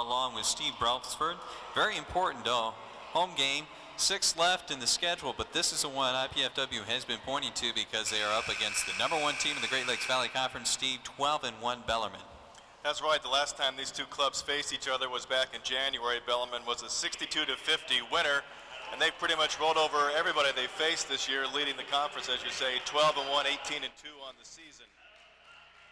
along with Steve Brelsford. Very important home game. 6 left in the schedule, but this is the one IPFW has been pointing to because they are up against the #1 team in the Great Lakes Valley Conference, Steve, 12-1 Bellarmine. That's right. The last time these two clubs faced each other was back in January. Bellarmine was a 62-50 winner, and they've pretty much rolled over everybody they faced this year, leading the conference, as you say, 12-1, 18-2 on the season.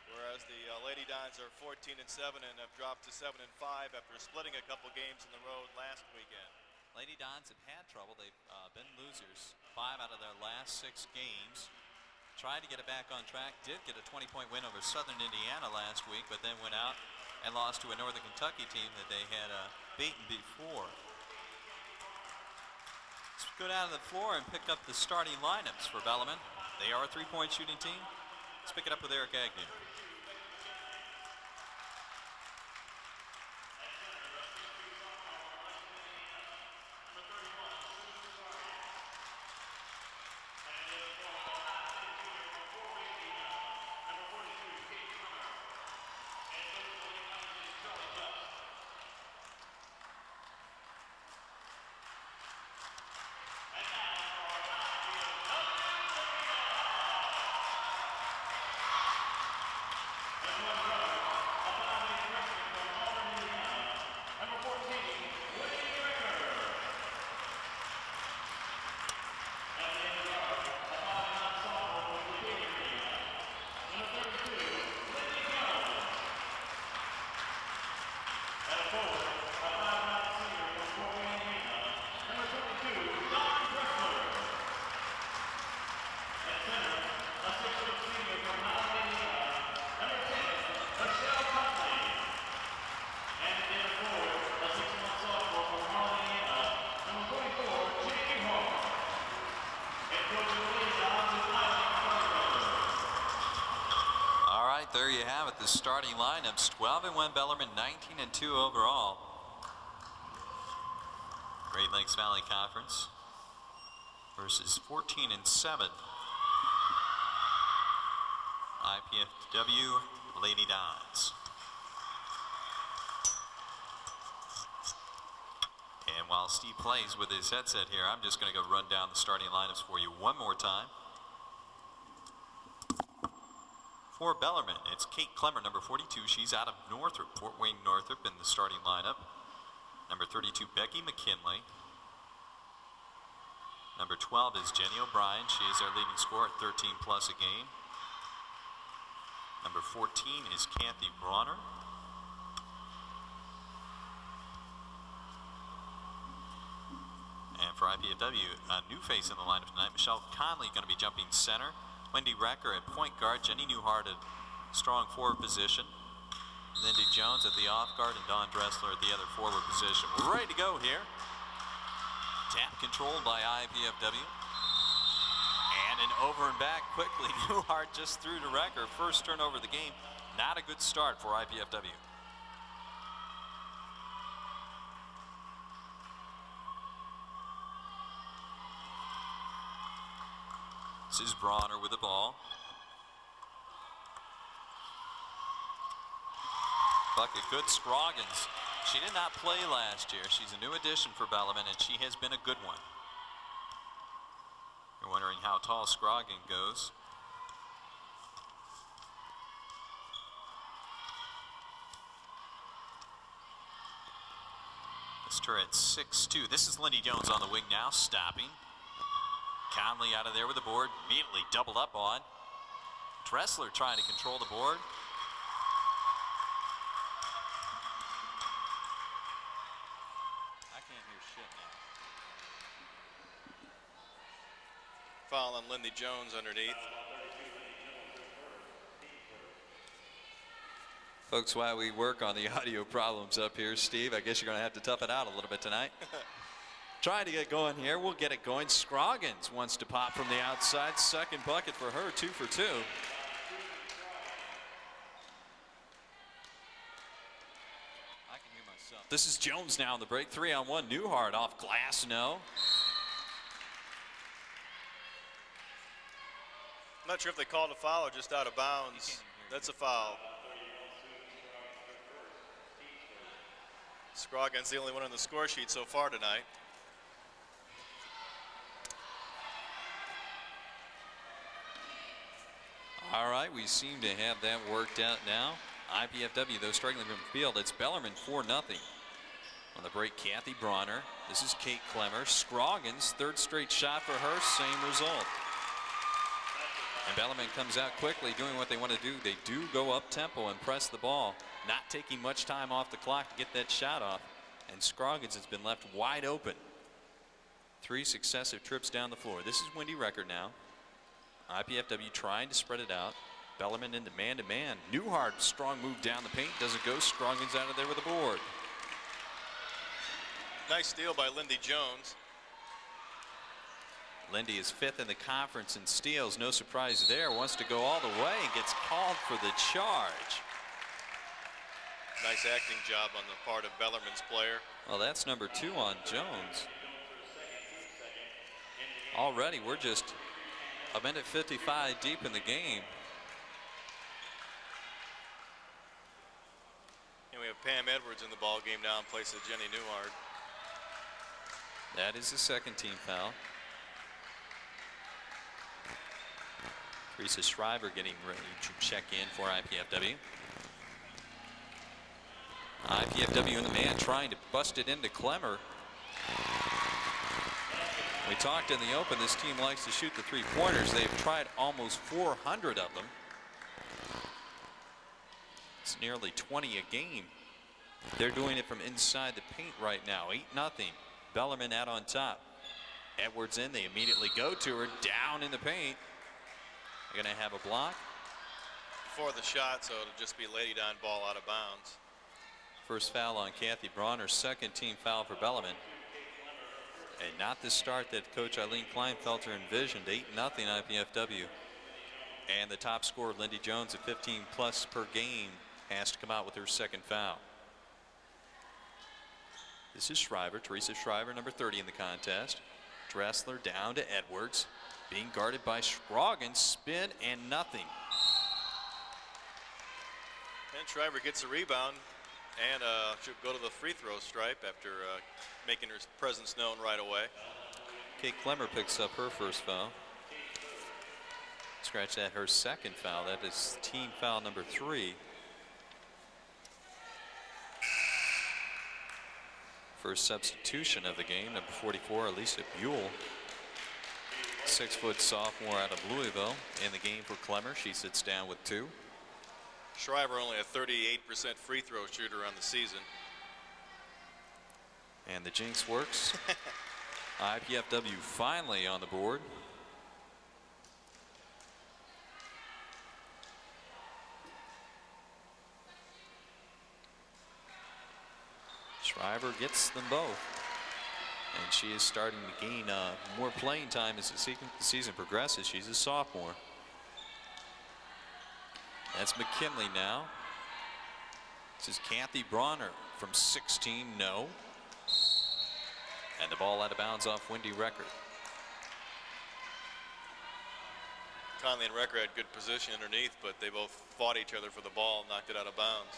Whereas the Lady Dons are 14-7 and have dropped to 7-5 after splitting a couple games in the road last weekend. Lady Dons have had trouble. They've been losers 5 out of their last 6 games. Tried to get it back on track, did get a 20-point win over Southern Indiana last week, but then went out and lost to a Northern Kentucky team that they had beaten before. Let's go down to the floor and pick up the starting lineups for Bellarmine. They are a 3-point shooting team. Let's pick it up with Eric Agnew. There you have it, the starting lineups. 12-1 Bellarmine, 19-2 overall. Great Lakes Valley Conference versus 14-7 IPFW Lady Dons. And while Steve plays with his headset here, I'm just going to go run down the starting lineups for you one more time. For Bellarmine, it's Kate Clemmer, number 42. She's out of Northrop, Fort Wayne Northrop in the starting lineup. Number 32, Becky McKinley. Number 12 is Jenny O'Brien. She is our leading scorer at 13 plus a game. Number 14 is Kathy Bronner. And for IPFW, a new face in the lineup tonight, Michelle Conley going to be jumping center. Wendy Recker at point guard, Jenny Newhart at strong forward position, Lindy Jones at the off guard, and Dawn Dressler at the other forward position. We're ready to go here. Tap controlled by IPFW. And an over and back quickly. Newhart just threw to Recker. First turnover of the game. Not a good start for IPFW. This is Bronner with the ball. Bucket good, Scroggins. She did not play last year. She's a new addition for Bellarmine, and she has been a good one. You're wondering how tall Scroggins goes. This her at 6'2". This is Lindy Jones on the wing now, stopping. Conley out of there with the board, immediately doubled up on. Dressler trying to control the board. I can't hear shit now. Foul on Lindy Jones underneath. Folks, while we work on the audio problems up here, Steve, I guess you're going to have to tough it out a little bit tonight. Trying to get going here. We'll get it going. Scroggins wants to pop from the outside. Second bucket for her, 2 for 2. I can hear myself. This is Jones now on the break. 3-on-1. Newhart off glass, no. I'm not sure if they called a foul or just out of bounds. That's a foul. Scroggins the only one on the score sheet so far tonight. All right, we seem to have that worked out now. IPFW, though, struggling from the field. It's Bellarmine 4-0. On the break, Kathy Bronner. This is Kate Clemmer. Scroggins, third straight shot for her, same result. And Bellarmine comes out quickly doing what they want to do. They do go up tempo and press the ball, not taking much time off the clock to get that shot off. And Scroggins has been left wide open. 3 successive trips down the floor. This is Wendy Record now. IPFW trying to spread it out. Bellarmine into man-to-man. Newhart, strong move down the paint. Doesn't go. Scroggins out of there with a board. Nice steal by Lindy Jones. Lindy is 5th in the conference in steals. No surprise there. Wants to go all the way and gets called for the charge. Nice acting job on the part of Bellarmine's player. Well, that's number 2 on Jones. Already, we're just a minute 55 deep in the game. And we have Pam Edwards in the ball game now in place of Jenny Newhart. That is the second team foul. Teresa Shriver getting ready to check in for IPFW. IPFW in the man trying to bust it into Clemmer. We talked in the open, this team likes to shoot the 3-pointers. They've tried almost 400 of them. It's nearly 20 a game. They're doing it from inside the paint right now. 8-0. Bellarmine out on top. Edwards in, they immediately go to her, down in the paint. They're gonna have a block. Before the shot, so it'll just be laid on ball out of bounds. First foul on Kathy Bronner, second team foul for Bellarmine. And not the start that Coach Eileen Kleinfelter envisioned. 8-0 IPFW. And the top scorer, Lindy Jones, at 15 plus per game, has to come out with her second foul. This is Shriver, Teresa Shriver, number 30 in the contest. Dressler down to Edwards, being guarded by Scroggins, spin and nothing. And Shriver gets a rebound and should go to the free throw stripe after making her presence known right away. Kate Clemmer picks up her first foul. Scratch that, her second foul. That is team foul number 3. First substitution of the game, number 44, Elisa Buell. 6-foot sophomore out of Louisville in the game for Clemmer. She sits down with 2. Shriver only a 38% free throw shooter on the season. And the jinx works. IPFW finally on the board. Shriver gets them both. And she is starting to gain more playing time as the season progresses. She's a sophomore. That's McKinley now. This is Kathy Bronner from 16, no. And the ball out of bounds off Wendy Record. Conley and Record had good position underneath, but they both fought each other for the ball, knocked it out of bounds.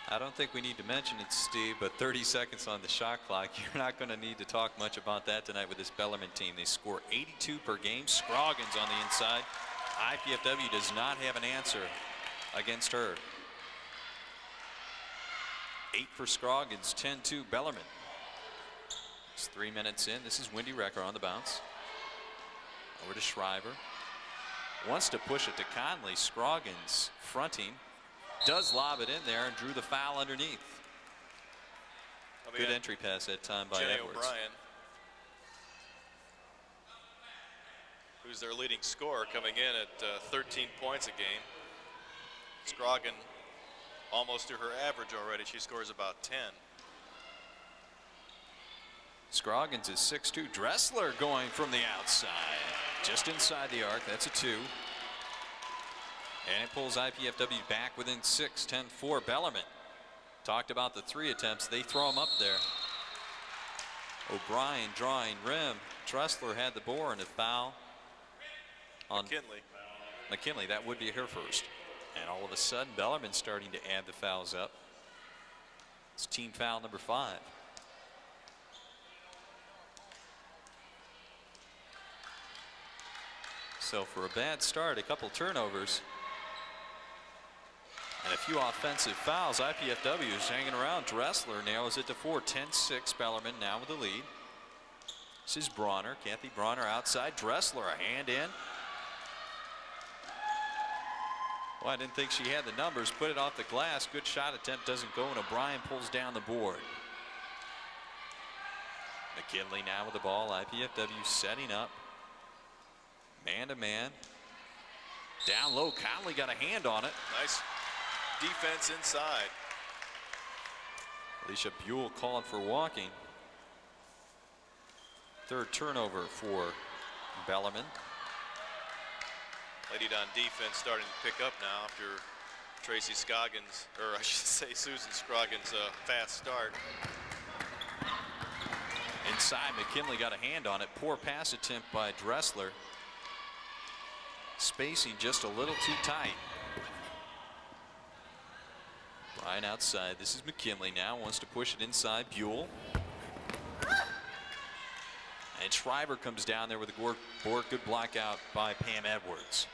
I don't think we need to mention it, Steve, but 30 seconds on the shot clock. You're not going to need to talk much about that tonight with this Bellarmine team. They score 82 per game. Scroggins on the inside. IPFW does not have an answer against her. 8 for Scroggins, 10-2 Bellarmine. It's 3 minutes in. This is Wendy Recker on the bounce. Over to Shriver. Wants to push it to Conley. Scroggins fronting. Does lob it in there and drew the foul underneath. Good entry pass that time by Jenny Edwards. O'Brien, who's their leading scorer, coming in at 13 points a game. Scroggin almost to her average already. She scores about 10. Scroggins is 6'2". Dressler going from the outside. Just inside the arc. That's a 2. And it pulls IPFW back within 6, 10-4. Bellarmine. Talked about the 3 attempts. They throw them up there. O'Brien drawing rim. Dressler had the board and a foul on McKinley. That would be her first. And all of a sudden, Bellarmine starting to add the fouls up. It's team foul number 5. So for a bad start, a couple turnovers and a few offensive fouls, IPFW is hanging around. Dressler narrows it to 4. 10-6. Bellarmine now with the lead. This is Bronner. Kathy Bronner outside. Dressler a hand in. Well, I didn't think she had the numbers. Put it off the glass. Good shot attempt doesn't go, and O'Brien pulls down the board. McKinley now with the ball. IPFW setting up. Man to man. Down low. Conley got a hand on it. Nice defense inside. Alicia Buell called for walking. Third turnover for Bellarmine. Lady Don defense starting to pick up now after Tracy Scoggins, or I should say Susan Scroggins' fast start. Inside, McKinley got a hand on it. Poor pass attempt by Dressler. Spacing just a little too tight. Bryan outside. This is McKinley now. Wants to push it inside. Buell. And Schreiber comes down there with a board. Good block out by Pam Edwards.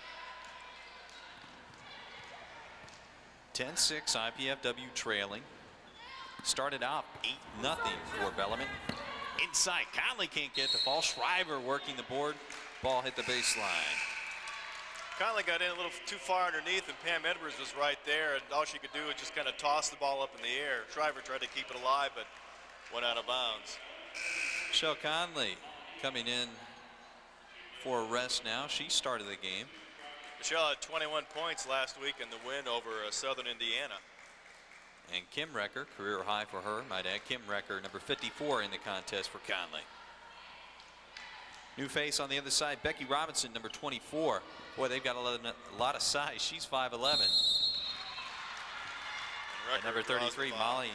10-6 IPFW trailing. Started out 8-0 for Bellarmine. Inside, Conley can't get the ball. Schreiber working the board. Ball hit the baseline. Conley got in a little too far underneath, and Pam Edwards was right there, and all she could do was just kind of toss the ball up in the air. Schreiber tried to keep it alive, but went out of bounds. Michelle Conley coming in for a rest now. She started the game. Michelle had 21 points last week in the win over Southern Indiana. And Kim Recker, career high for her, might add. Kim Recker, number 54 in the contest for Conley. New face on the other side, Becky Robinson, number 24. Boy, they've got a lot of size. She's 5'11". And number 33, Molly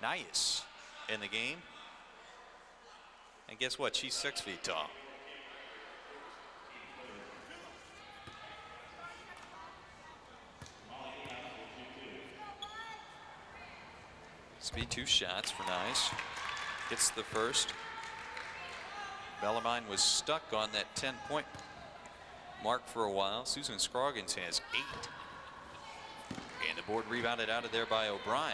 Nias in the game. And guess what? She's 6 feet tall. Speed 2 shots for Nice. Hits the first. Bellarmine was stuck on that 10-point mark for a while. Susan Scroggins has 8. And the board rebounded out of there by O'Brien.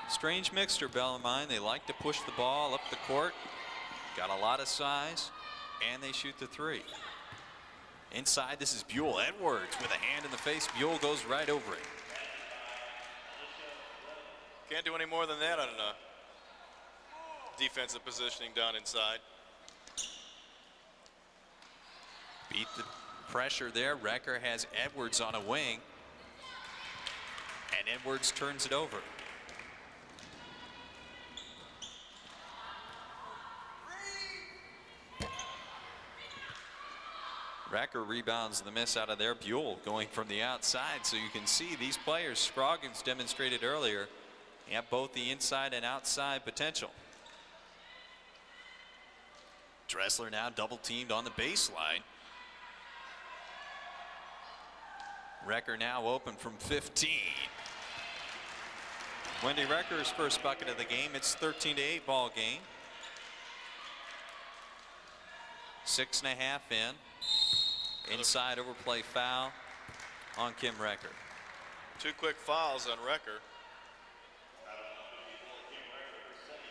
Strange mixture, Bellarmine. They like to push the ball up the court. Got a lot of size. And they shoot the 3. Inside, this is Buell. Edwards with a hand in the face. Buell goes right over it. Can't do any more than that on defensive positioning down inside. Beat the pressure there. Recker has Edwards on a wing. And Edwards turns it over. Recker rebounds the miss out of there. Buell going from the outside, so you can see these players Scroggins demonstrated earlier have both the inside and outside potential. Dressler now double teamed on the baseline. Recker now open from 15. Wendy Recker's first bucket of the game. It's 13-8 ball game. 6.5 in. Inside overplay foul on Kim Recker. 2 quick fouls on Recker.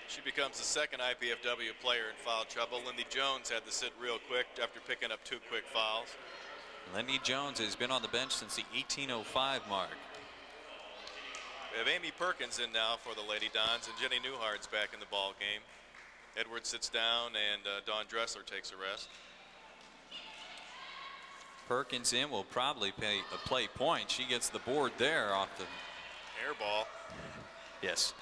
She becomes the second IPFW player in foul trouble. Lindy Jones had to sit real quick after picking up 2 quick fouls. Lindy Jones has been on the bench since the 18:05 mark. We have Amy Perkins in now for the Lady Dons, and Jenny Newhart's back in the ball game. Edwards sits down, and Dawn Dressler takes a rest. Perkins in will probably play point. She gets the board there off the air ball. Yes.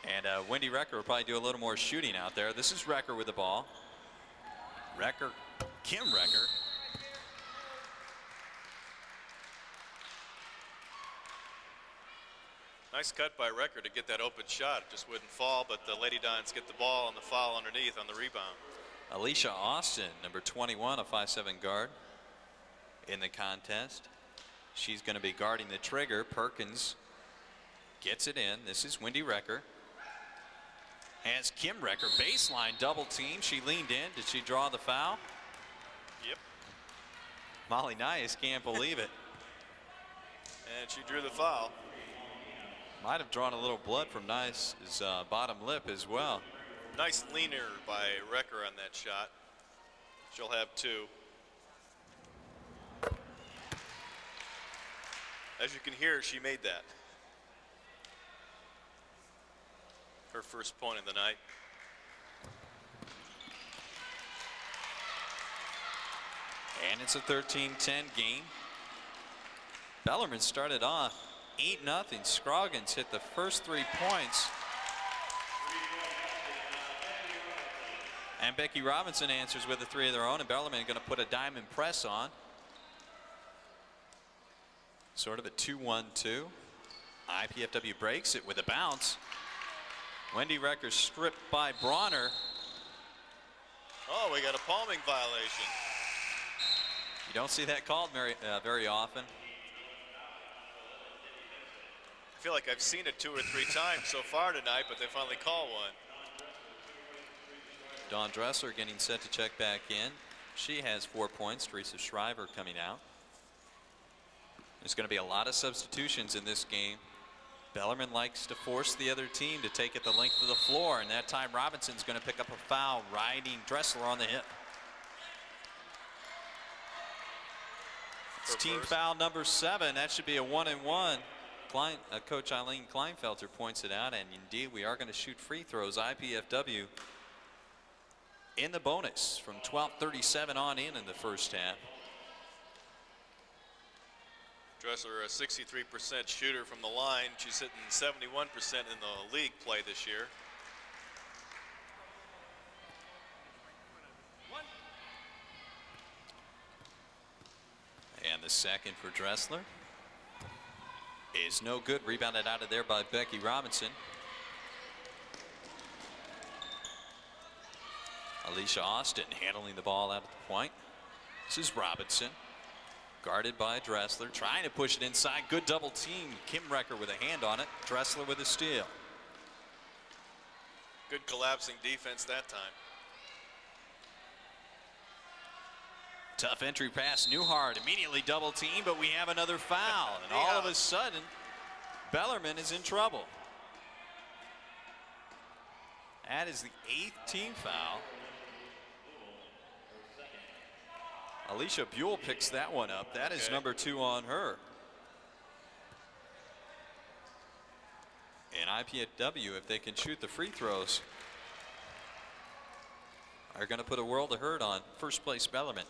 And Wendy Recker will probably do a little more shooting out there. This is Recker with the ball. Recker, Kim Recker. Nice cut by Recker to get that open shot. It just wouldn't fall, but the Lady Dons get the ball and the foul underneath on the rebound. Alicia Austin, number 21, a 5'7" guard, in the contest. She's going to be guarding the trigger. Perkins gets it in. This is Wendy Recker. Has Kim Recker baseline double team. She leaned in. Did she draw the foul? Yep. Molly Nias can't believe it. And she drew the foul. Might have drawn a little blood from Nias' bottom lip as well. Nice leaner by Recker on that shot. She'll have 2. As you can hear, she made that. Her first point of the night. And it's a 13-10 game. Bellarmine started off 8-0. Scroggins hit the first 3 points. And Becky Robinson answers with a 3 of their own, and Bellarmine going to put a diamond press on. Sort of a 2-1-2. IPFW breaks it with a bounce. Wendy Recker stripped by Bronner. Oh, we got a palming violation. You don't see that called very often. I feel like I've seen it 2 or 3 times so far tonight, but they finally call one. Dawn Dressler getting set to check back in. She has 4 points. Teresa Shriver coming out. There's going to be a lot of substitutions in this game. Bellarmine likes to force the other team to take it the length of the floor, and that time Robinson's going to pick up a foul, riding Dressler on the hip. It's team foul number 7. That should be a 1-and-1. Coach Eileen Kleinfelter points it out, and indeed we are going to shoot free throws. IPFW in the bonus from 12:37 on in the first half. Dressler, a 63% shooter from the line. She's hitting 71% in the league play this year. And the second for Dressler is no good. Rebounded out of there by Becky Robinson. Alicia Austin handling the ball out at the point. This is Robinson. Guarded by Dressler, trying to push it inside. Good double team. Kim Recker with a hand on it. Dressler with a steal. Good collapsing defense that time. Tough entry pass. Newhart immediately double team, but we have another foul. And all of a sudden, Bellarmine is in trouble. That is the 8th team foul. Alicia Buell picks that one up. That is number 2 on her. And IPFW, if they can shoot the free throws, are going to put a world of hurt on first place Bellarmine.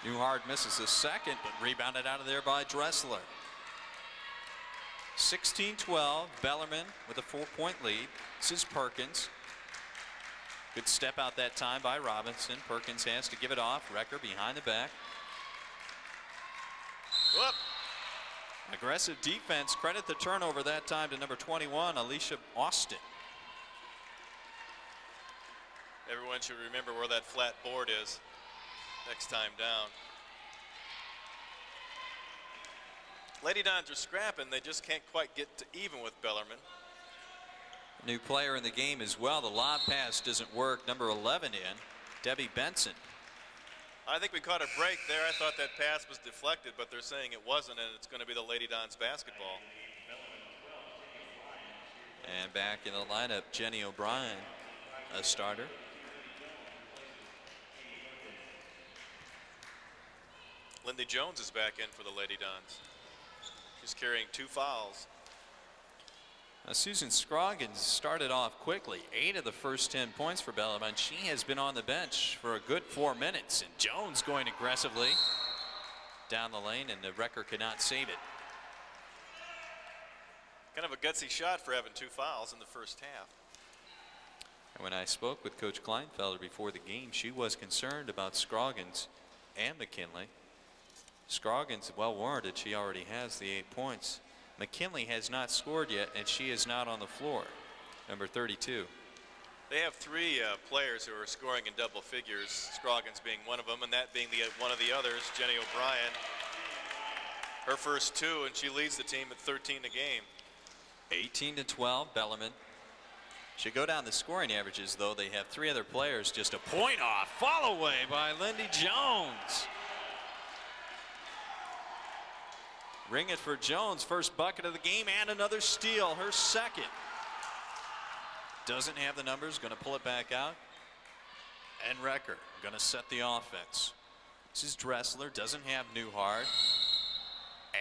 Newhart misses the second, but rebounded out of there by Dressler. 16-12, Bellarmine with a 4-point lead. This is Perkins. Good step out that time by Robinson. Perkins has to give it off. Recker behind the back. Whoop. Aggressive defense. Credit the turnover that time to number 21, Alicia Austin. Everyone should remember where that flat board is next time down. Lady Dons are scrapping. They just can't quite get to even with Bellarmine. New player in the game as well. The lob pass doesn't work. Number 11 in, Debbie Benson. I think we caught a break there. I thought that pass was deflected, but they're saying it wasn't, and it's going to be the Lady Dons basketball. And back in the lineup, Jenny O'Brien, a starter. Lindy Jones is back in for the Lady Dons. She's carrying 2 fouls. Susan Scroggins started off quickly. 8 of the first 10 points for Bellarmine. She has been on the bench for a good 4 minutes. And Jones going aggressively down the lane, and the Recker cannot save it. Kind of a gutsy shot for having 2 fouls in the first half. And when I spoke with Coach Kleinfelder before the game, she was concerned about Scroggins and McKinley. Scroggins, well warranted. She already has the 8 points. McKinley has not scored yet, and she is not on the floor. Number 32. They have three players who are scoring in double figures, Scroggins being one of them, and that being one of the others, Jenny O'Brien. Her first two, and she leads the team at 13 a game. 18-12, Bellarmine. Should go down the scoring averages, though. They have three other players just a point off. Fall away by Lindy Jones. Ring it for Jones. First bucket of the game and another steal. Her second. Doesn't have the numbers. Going to pull it back out. And Recker going to set the offense. This is Dressler. Doesn't have Newhart.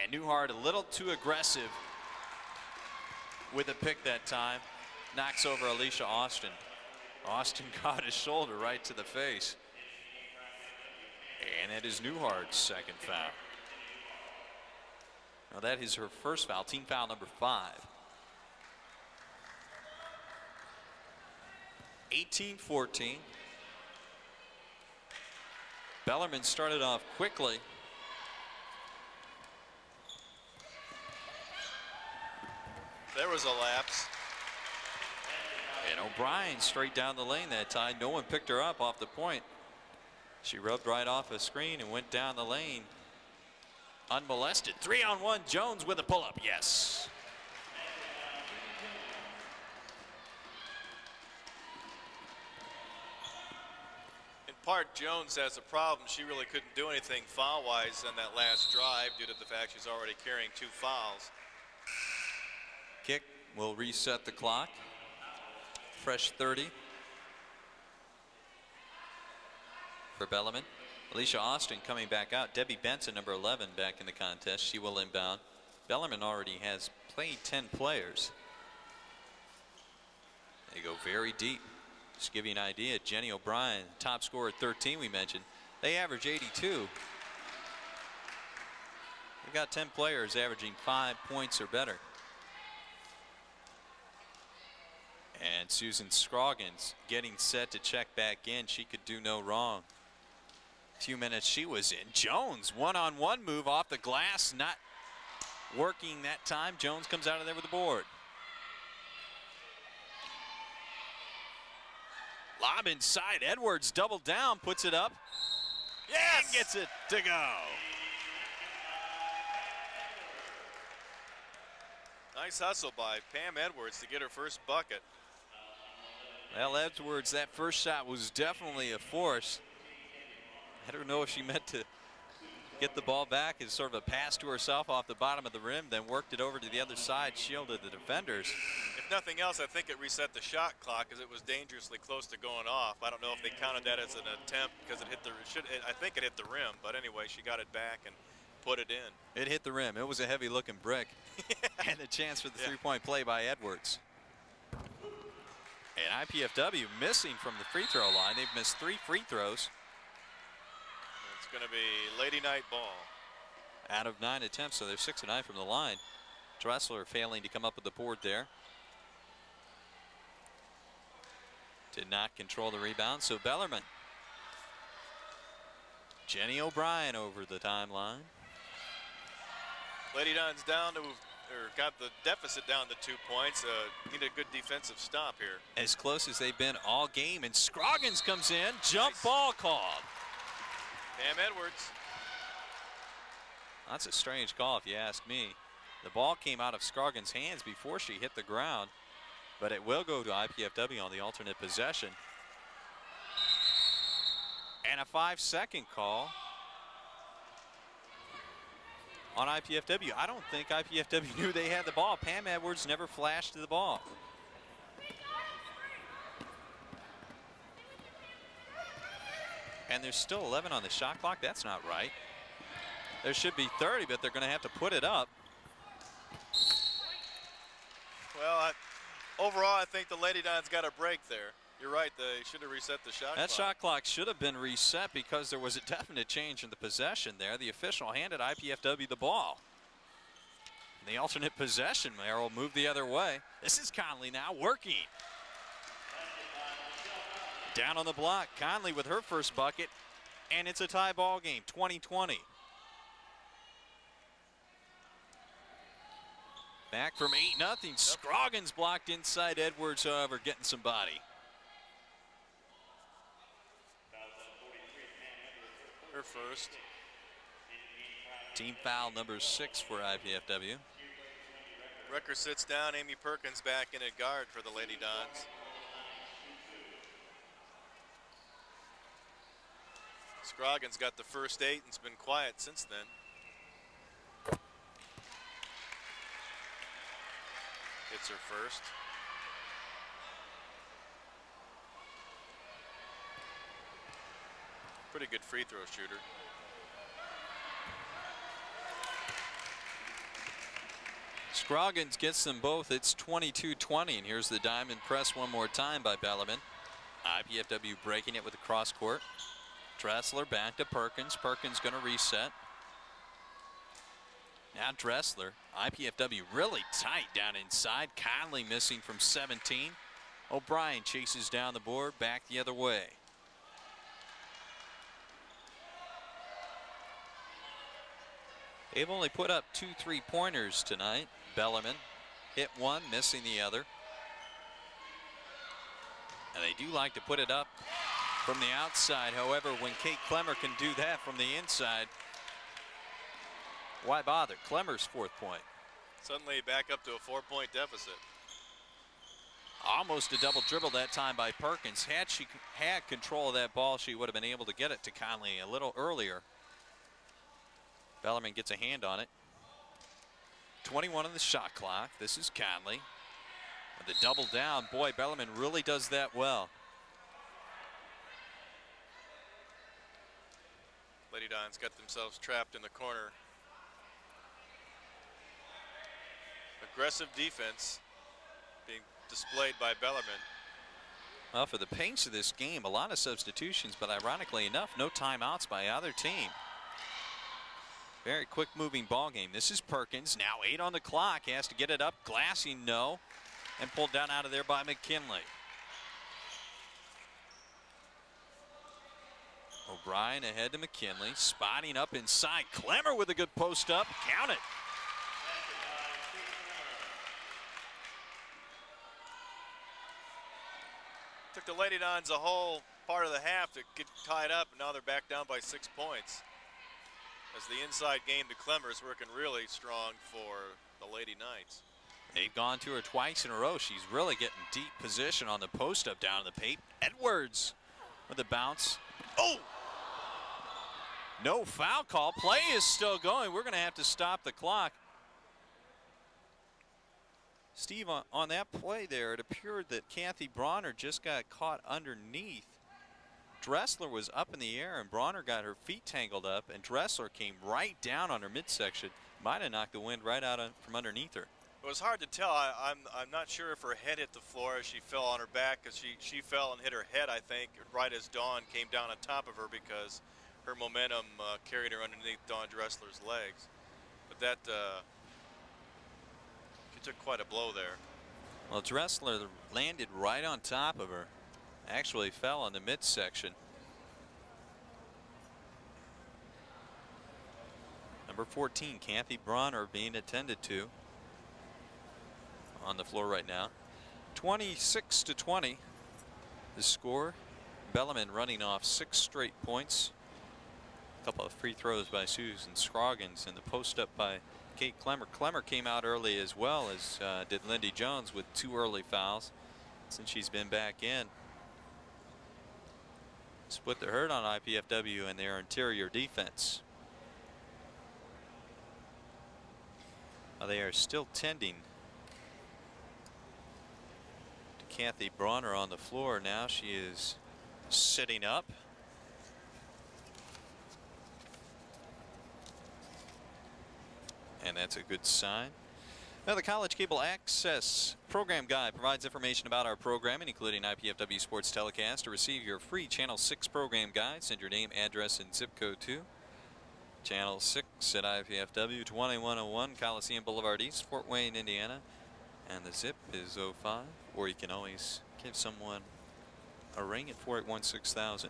And Newhart a little too aggressive with a pick that time. Knocks over Alicia Austin. Austin got his shoulder right to the face. And that is Newhart's second foul. Now that is her first foul, team foul number 5. 18-14. Bellarmine started off quickly. There was a lapse. And O'Brien straight down the lane that time. No one picked her up off the point. She rubbed right off a screen and went down the lane unmolested. 3-on-1, Jones with a pull-up. Yes. In part, Jones has a problem. She really couldn't do anything foul-wise on that last drive due to the fact she's already carrying 2 fouls. Kick will reset the clock. Fresh 30 for Bellarmine. Alicia Austin coming back out. Debbie Benson, number 11, back in the contest. She will inbound. Bellarmine already has played 10 players. They go very deep. Just to give you an idea, Jenny O'Brien, top scorer at 13 we mentioned. They average 82. We've got 10 players averaging 5 points or better. And Susan Scroggins getting set to check back in. She could do no wrong. Few minutes she was in. Jones, one-on-one move off the glass, not working that time. Jones comes out of there with the board. Lob inside. Edwards doubled down, puts it up. Yes! And gets it to go. Nice hustle by Pam Edwards to get her first bucket. Well, Edwards, that first shot was definitely a force. I don't know if she meant to get the ball back as sort of a pass to herself off the bottom of the rim, then worked it over to the other side, shielded the defenders. If nothing else, I think it reset the shot clock as it was dangerously close to going off. I don't know if they counted that as an attempt because it hit I think it hit the rim, but anyway, she got it back and put it in. It hit the rim. It was a heavy looking brick. And a chance for the three-point play by Edwards. And IPFW missing from the free throw line. They've missed 3 free throws. It's going to be Lady Night ball. Out of 9 attempts, so they're 6 of 9 from the line. Dressler failing to come up with the board there. Did not control the rebound, so Bellarmine. Jenny O'Brien over the timeline. Lady Don's down to, or got the deficit down to 2 points. Need a good defensive stop here. As close as they've been all game, and Scroggins comes in. Jump ball called. Pam Edwards. That's a strange call if you ask me. The ball came out of Scroggins' hands before she hit the ground, but it will go to IPFW on the alternate possession. And a 5-second call on IPFW. I don't think IPFW knew they had the ball. Pam Edwards never flashed the ball. And there's still 11 on the shot clock. That's not right. There should be 30, but they're going to have to put it up. Well, overall, I think the Lady Dons got a break there. You're right, they should have reset the shot clock. That shot clock should have been reset because there was a definite change in the possession there. The official handed IPFW the ball. And the alternate possession arrow moved the other way. This is Conley now working. Down on the block, Conley with her first bucket, and it's a tie ball game, 20-20. Back from 8-0. Scroggins blocked inside. Edwards, however, getting some body. Her first. Team foul number 6 for IPFW. Recker sits down. Amy Perkins back in at guard for the Lady Dons. Scroggins got the first 8 and's been quiet since then. Hits her first. Pretty good free throw shooter. Scroggins gets them both. It's 22-20, and here's the diamond press one more time by Bellarmine. IPFW breaking it with the cross court. Dressler back to Perkins. Perkins going to reset. Now Dressler. IPFW really tight down inside. Conley missing from 17. O'Brien chases down the board, back the other way. They've only put up 2 3-pointers tonight. Bellarmine hit one, missing the other. And they do like to put it up from the outside. However, when Kate Clemmer can do that from the inside, why bother? Clemmer's 4th point. Suddenly back up to a 4-point deficit. Almost a double dribble that time by Perkins. Had she had control of that ball, she would have been able to get it to Conley a little earlier. Bellarmine gets a hand on it. 21 on the shot clock. This is Conley. With the double down, boy, Bellarmine really does that well. Lady Dons got themselves trapped in the corner. Aggressive defense being displayed by Bellarmine. Well, for the pace of this game, a lot of substitutions, but ironically enough, no timeouts by either team. Very quick moving ball game. This is Perkins. Now 8 on the clock. He has to get it up. Glassing, no. And pulled down out of there by McKinley. O'Brien ahead to McKinley. Spotting up inside. Clemmer with a good post up. Count it. Took the Lady Dons a whole part of the half to get tied up, and now they're back down by 6 points. As the inside game to Clemmer is working really strong for the Lady Knights. They've gone to her twice in a row. She's really getting deep position on the post up down in the paint. Edwards with a bounce. Oh! No foul call. Play is still going. We're going to have to stop the clock. Steve, on that play there, it appeared that Kathy Bronner just got caught underneath. Dressler was up in the air, and Bronner got her feet tangled up, and Dressler came right down on her midsection. Might have knocked the wind right out from underneath her. It was hard to tell. I'm not sure if her head hit the floor as she fell on her back, because she fell and hit her head, I think, right as Dawn came down on top of her, because her momentum carried her underneath Dawn Dressler's legs. But that, she took quite a blow there. Well, Dressler landed right on top of her. Actually fell on the midsection. Number 14, Kathy Bronner, being attended to on the floor right now. 26-20 the score. Bellarmine running off 6 straight points. A couple of free throws by Susan Scroggins, and the post up by Kate Clemmer. Clemmer came out early as well as did Lindy Jones with 2 early fouls since she's been back in. Split the hurt on IPFW and their interior defense. They are still tending to Kathy Bronner on the floor. Now she is sitting up. And that's a good sign. Now, the College Cable Access Program Guide provides information about our programming, including IPFW Sports Telecast. To receive your free Channel 6 program guide, send your name, address, and zip code to Channel 6 at IPFW 2101 Coliseum Boulevard East, Fort Wayne, Indiana. And the zip is 05. Or you can always give someone a ring at 481-6000.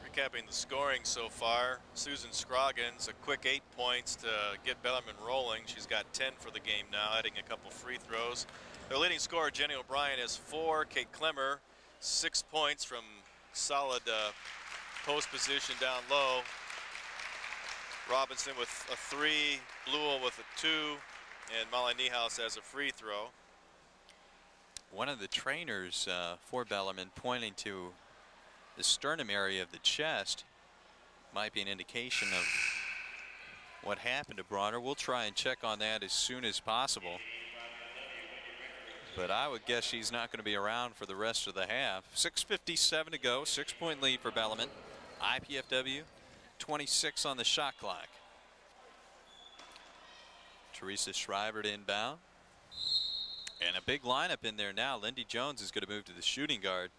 Recapping the scoring so far, Susan Scroggins, a quick 8 points to get Bellarmine rolling. She's got 10 for the game now, adding a couple free throws. Their leading scorer, Jenny O'Brien, has 4. Kate Clemmer, 6 points from solid post position down low. Robinson with a 3, Bluell with a 2, and Molly Niehaus has a free throw. One of the trainers for Bellarmine pointing to the sternum area of the chest might be an indication of what happened to Bronner. We'll try and check on that as soon as possible. But I would guess she's not going to be around for the rest of the half. 6:57 to go, 6-point lead for Bellarmine. IPFW, 26 on the shot clock. Teresa Shriver to inbound. And a big lineup in there now. Lindy Jones is going to move to the shooting guard.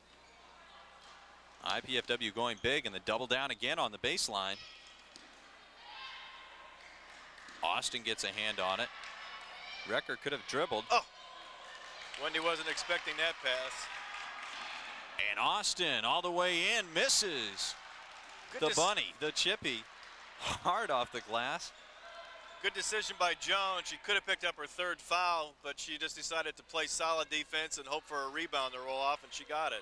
IPFW going big, and the double down again on the baseline. Austin gets a hand on it. Recker could have dribbled. Oh! Wendy wasn't expecting that pass. And Austin all the way in, misses. Good The bunny, the chippy, hard off the glass. Good decision by Jones. She could have picked up her 3rd foul, but she just decided to play solid defense and hope for a rebound to roll off, and she got it.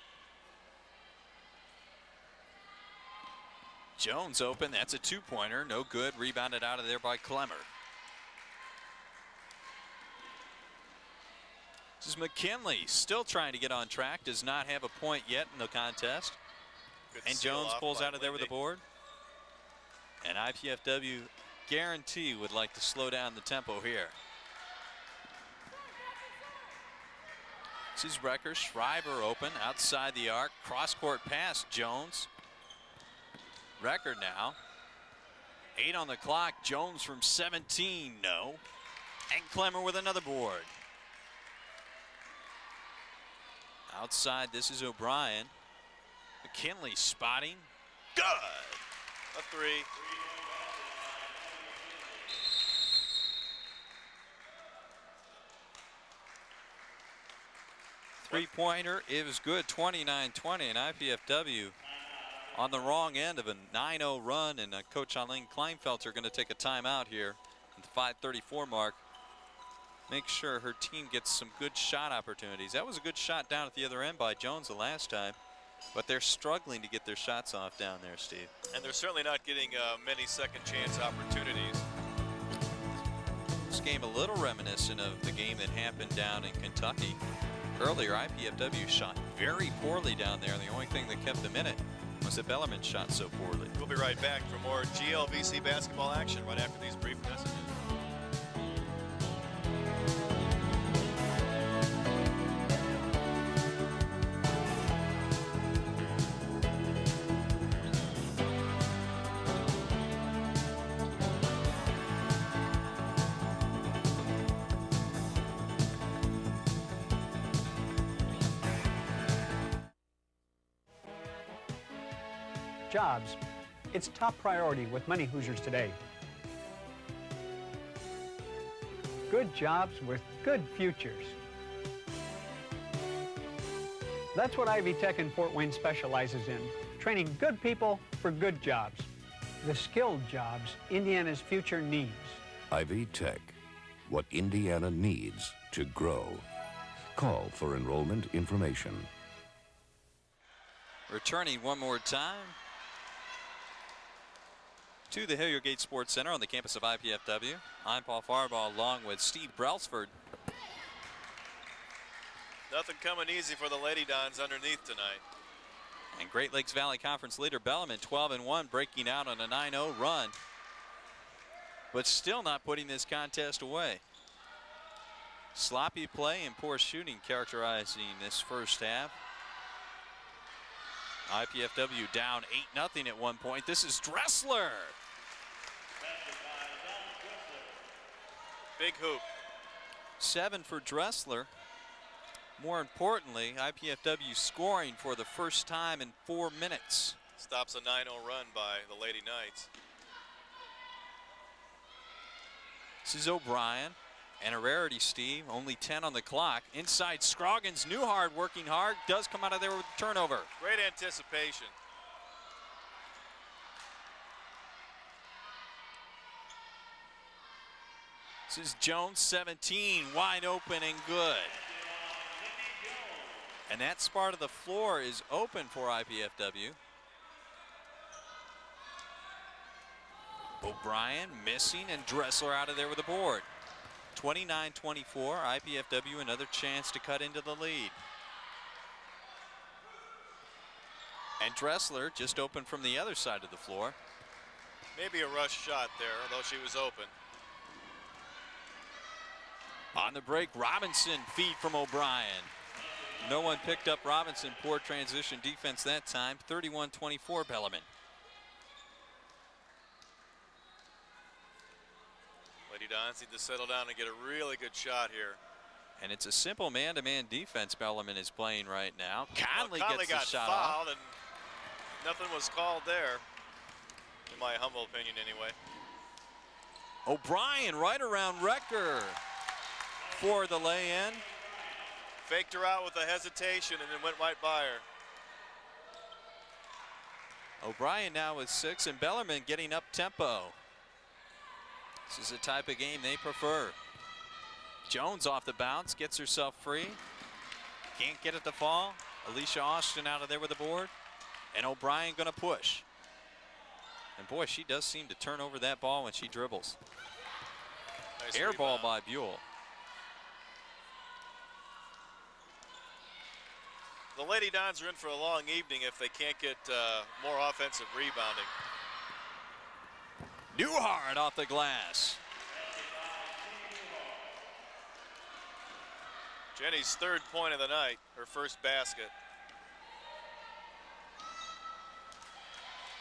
Jones open, that's a 2-pointer, no good, rebounded out of there by Clemmer. This is McKinley, still trying to get on track, does not have a point yet in the contest. Good And seal Jones off pulls by out of there with a Lindy. board. And IPFW guarantee would like to slow down the tempo here. This is Recker, Shriver open, outside the arc, cross-court pass, Jones. Recker now. 8 on the clock, Jones from 17, no. And Clemmer with another board. Outside, this is O'Brien. McKinley spotting. Good. A 3. Three-pointer, it was good, 29-20, and IPFW on the wrong end of a 9-0 run, and Coach Eileen Kleinfelter going to take a timeout here at the 5:34 mark. Make sure her team gets some good shot opportunities. That was a good shot down at the other end by Jones the last time, but they're struggling to get their shots off down there, Steve. And they're certainly not getting many second chance opportunities. This game a little reminiscent of the game that happened down in Kentucky. Earlier, IPFW shot very poorly down there, and the only thing that kept them in it was that Bellarmine shot so poorly. We'll be right back for more GLVC basketball action right after these brief messages. Jobs. It's top priority with many Hoosiers today. Good jobs with good futures. That's what Ivy Tech in Fort Wayne specializes in, training good people for good jobs. The skilled jobs Indiana's future needs. Ivy Tech, what Indiana needs to grow. Call for enrollment information. Returning one more time to the Hilliard Gate Sports Center on the campus of IPFW. I'm Paul Farbaugh along with Steve Brelsford. Nothing coming easy for the Lady Dons underneath tonight. And Great Lakes Valley Conference leader Bellarmine 12-1, breaking out on a 9-0 run, but still not putting this contest away. Sloppy play and poor shooting characterizing this first half. IPFW down 8-0 at one point. This is Dressler. Big hoop. 7 for Dressler. More importantly, IPFW scoring for the first time in 4 minutes. Stops a 9-0 run by the Lady Knights. This is O'Brien. And a rarity, Steve. Only 10 on the clock. Inside Scroggins. Newhart working hard. Does come out of there with a turnover. Great anticipation. This is Jones, 17. Wide open and good. And that part of the floor is open for IPFW. O'Brien missing, and Dressler out of there with a board. 29-24, IPFW another chance to cut into the lead. And Dressler just opened from the other side of the floor. Maybe a rush shot there, although she was open. On the break, Robinson feed from O'Brien. No one picked up Robinson. Poor transition defense that time. 31-24 Bellarmine. Lady Dons need to settle down and get a really good shot here. And it's a simple man-to-man defense Bellarmine is playing right now. Conley Conley gets got the shot fouled off. and nothing was called there, in my humble opinion anyway. O'Brien right around Recker for the lay-in. Faked her out with a hesitation and then went right by her. O'Brien now with 6, and Bellarmine getting up tempo. This is the type of game they prefer. Jones off the bounce, gets herself free. Can't get it to fall. Alicia Austin out of there with the board. And O'Brien gonna push. And boy, she does seem to turn over that ball when she dribbles. Nice Air ball rebound. by Buell. The Lady Dons are in for a long evening if they can't get more offensive rebounding. Newhart off the glass. Jenny's third point of the night, her first basket.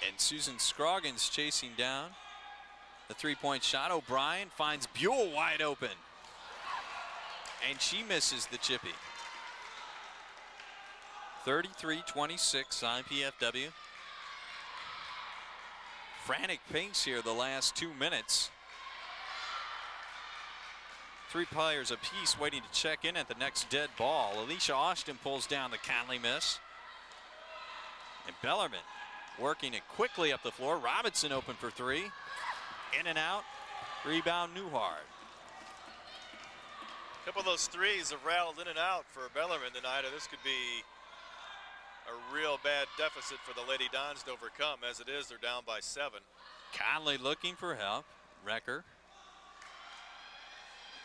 And Susan Scroggins chasing down the three-point shot. O'Brien finds Buell wide open. And she misses the chippy. 33-26 IPFW. Frantic pace here the last 2 minutes. 3 players apiece waiting to check in at the next dead ball. Alicia Austin pulls down the Conley miss. And Bellarmine working it quickly up the floor. Robinson open for 3. In and out. Rebound Newhart. A couple of those threes have rattled in and out for Bellarmine tonight. This could be a real bad deficit for the Lady Dons to overcome. As it is, they're down by 7. Conley looking for help. Recker.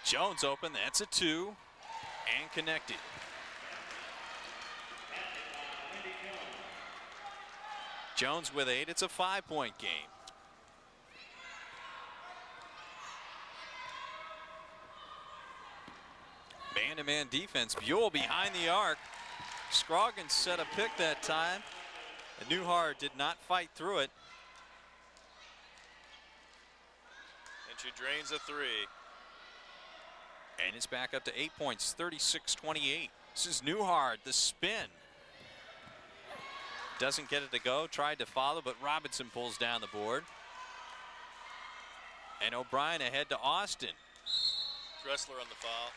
Jones open. That's a 2. And connected. Jones with 8. It's a 5-point game. Man-to-man defense. Buell behind the arc. Scroggins set a pick that time. And Newhart did not fight through it. And she drains a 3. And it's back up to 8 points, 36-28. This is Newhart, the spin. Doesn't get it to go, tried to follow, but Robinson pulls down the board. And O'Brien ahead to Austin. Dressler on the foul.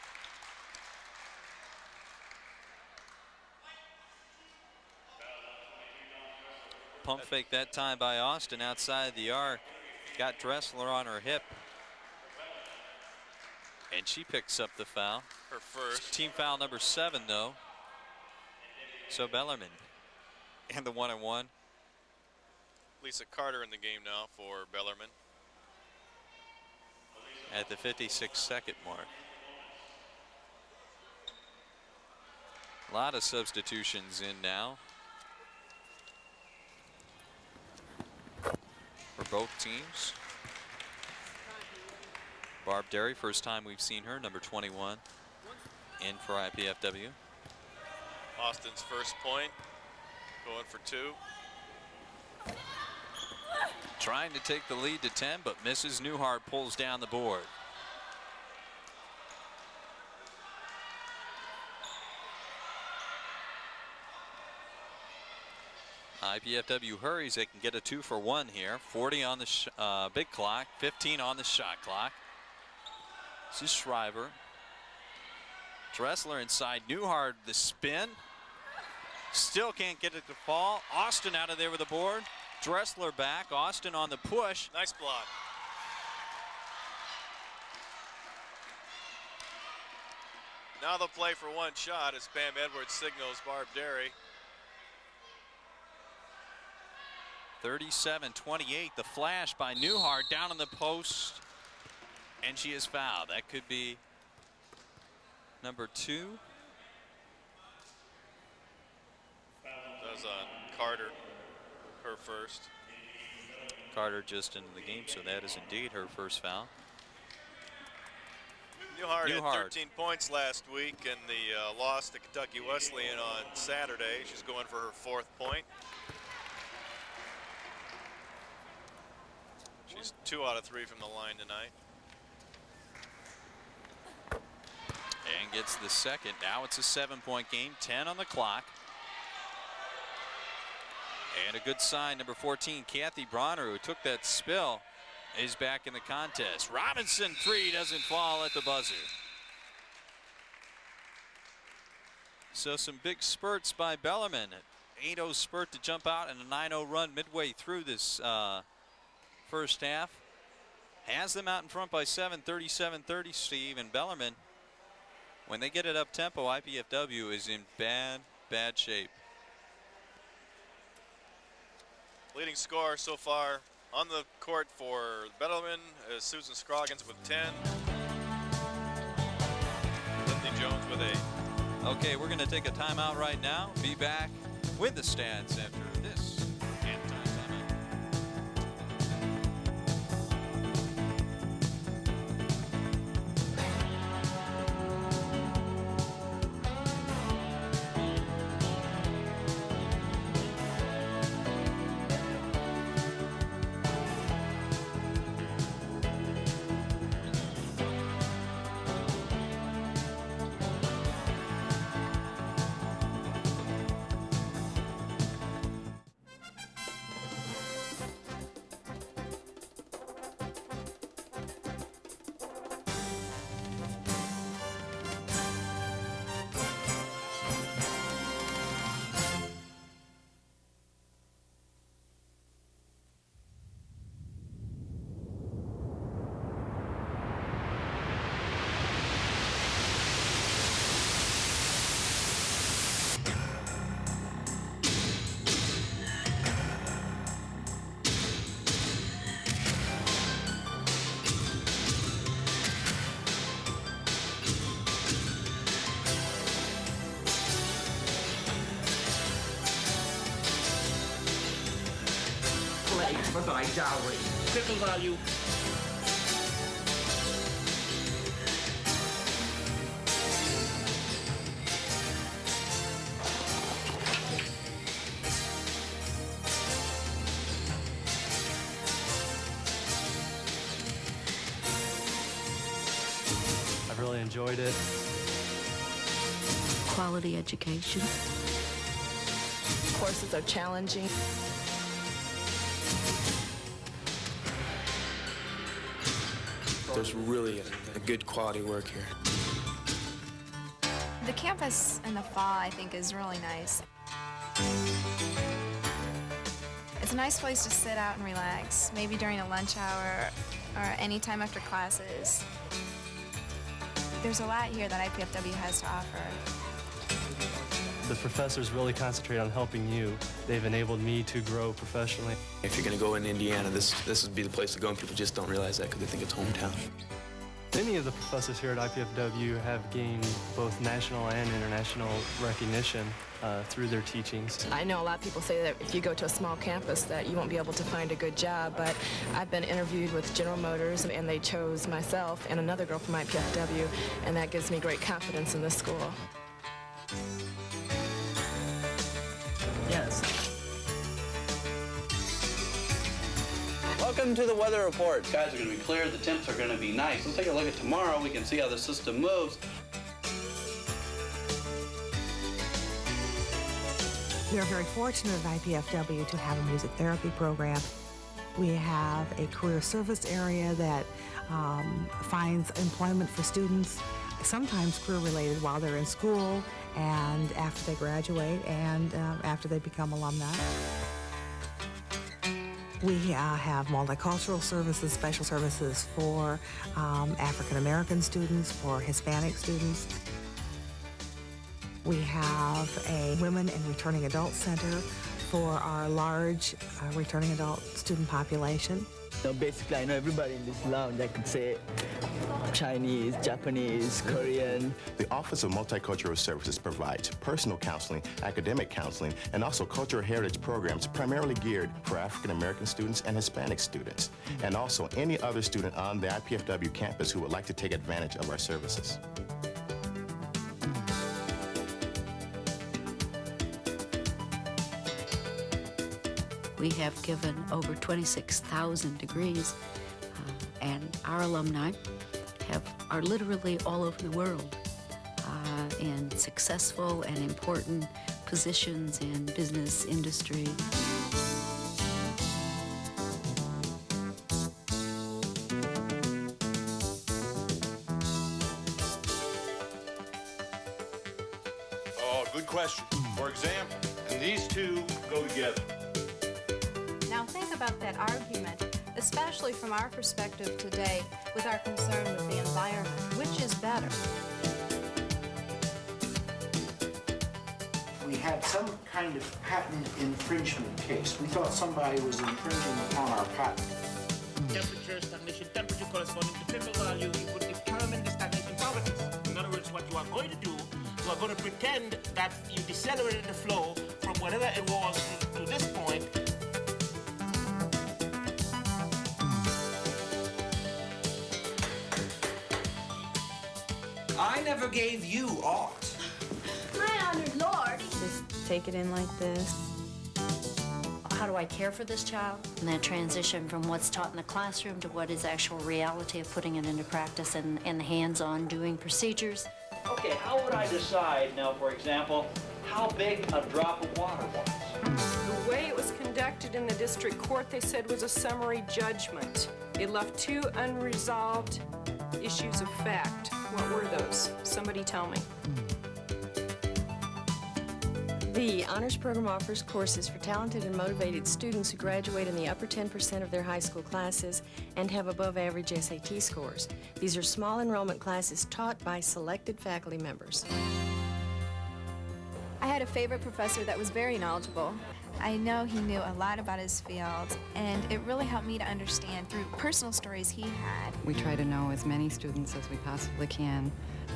Pump fake that time by Austin outside the arc. Got Dressler on her hip. And she picks up the foul. Her first. Team foul number 7, though. So Bellarmine. And the 1-on-1. Lisa Carter in the game now for Bellarmine. At the 56-second mark. A lot of substitutions in now. For both teams. Barb Derry, first time we've seen her, number 21, in for IPFW. Austin's first point, going for 2. Trying to take the lead to 10, but Mrs. Newhart pulls down the board. IPFW hurries, they can get a 2-for-1 here. 40 on the big clock, 15 on the shot clock. This is Shriver. Dressler inside. Newhart, the spin. Still can't get it to fall. Austin out of there with the board. Dressler back. Austin on the push. Nice block. Now they'll play for 1 shot as Pam Edwards signals Barb Derry. 37-28, the flash by Newhart down in the post, and she is fouled. That could be number 2. That was on Carter, her first. Carter just into the game, so that is indeed her first foul. Newhart had Newhart. 13 points last week in the loss to Kentucky Wesleyan on Saturday. She's going for her 4th point. She's 2 out of 3 from the line tonight. And gets the second. Now it's a 7-point game, 10 on the clock. And a good sign, number 14, Kathy Bronner, who took that spill, is back in the contest. Robinson 3 doesn't fall at the buzzer. So some big spurts by Bellarmine. 8-0 spurt to jump out and a 9-0 run midway through this first half. Has them out in front by 7, 37-30, Steve. And Bellarmine, when they get it up tempo, IPFW is in bad shape. Leading scorer so far on the court for Bellarmine is Susan Scroggins with 10. Lindsey Jones with 8. Okay, we're going to take a timeout right now. Be back with the stats after this halftime timeout. for thy dowry. Critical value. I've really enjoyed it. Quality education. Courses are challenging. There's really a good quality work here. The campus in the fall, I think, is really nice. It's a nice place to sit out and relax, maybe during a lunch hour or any time after classes. There's a lot here that IPFW has to offer. The professors really concentrate on helping you. They've enabled me to grow professionally. If you're going to go in Indiana, this would be the place to go, and people just don't realize that because they think it's hometown. Many of the professors here at IPFW have gained both national and international recognition through their teachings. I know a lot of people say that if you go to a small campus that you won't be able to find a good job, but I've been interviewed with General Motors, and they chose myself and another girl from IPFW, and that gives me great confidence in this school. Yes. Welcome to the weather report. Skies are going to be clear. The temps are going to be nice. Let's take a look at tomorrow. We can see how the system moves. We are very fortunate at IPFW to have a music therapy program. We have a career service area that finds employment for students, sometimes career-related while they're in school and after they graduate and after they become alumni. We have multicultural services, special services for African-American students, for Hispanic students. We have a Women and Returning Adult Center for our large returning adult student population. So basically, I know everybody in this lounge. I could say Chinese, Japanese, Korean. The Office of Multicultural Services provides personal counseling, academic counseling, and also cultural heritage programs primarily geared for African American students and Hispanic students, and also any other student on the IPFW campus who would like to take advantage of our services. We have given over 26,000 degrees, and our alumni are literally all over the world in successful and important positions in business, industry. Oh, good question. For example, and these two go together. Now think about that argument, especially from our perspective today with our concern with the environment. Which is better? We had some kind of patent infringement case. We thought somebody was infringing upon our patent. Temperature, stagnation, temperature corresponding to thermal value, you would determine the stagnation properties. In other words, what you are going to do, you are going to pretend that you decelerated the flow from whatever it was to this point. I never gave you aught. My honored lord. Just take it in like this. How do I care for this child? And that transition from what's taught in the classroom to what is actual reality of putting it into practice and the hands-on doing procedures. Okay, how would I decide now, for example, how big a drop of water was? The way it was conducted in the district court, they said, was a summary judgment. It left two unresolved issues of fact. What were those? Somebody tell me. The Honors Program offers courses for talented and motivated students who graduate in the upper 10% of their high school classes and have above average SAT scores. These are small enrollment classes taught by selected faculty members. I had a favorite professor that was very knowledgeable. I know he knew a lot about his field, and it really helped me to understand through personal stories he had. We try to know as many students as we possibly can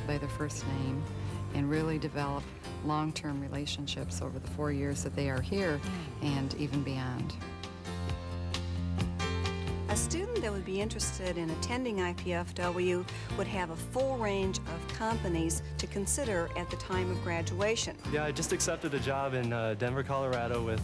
by their first name and really develop long-term relationships over the 4 years that they are here and even beyond. A student that would be interested in attending IPFW would have a full range of companies to consider at the time of graduation. Yeah, I just accepted a job in Denver, Colorado with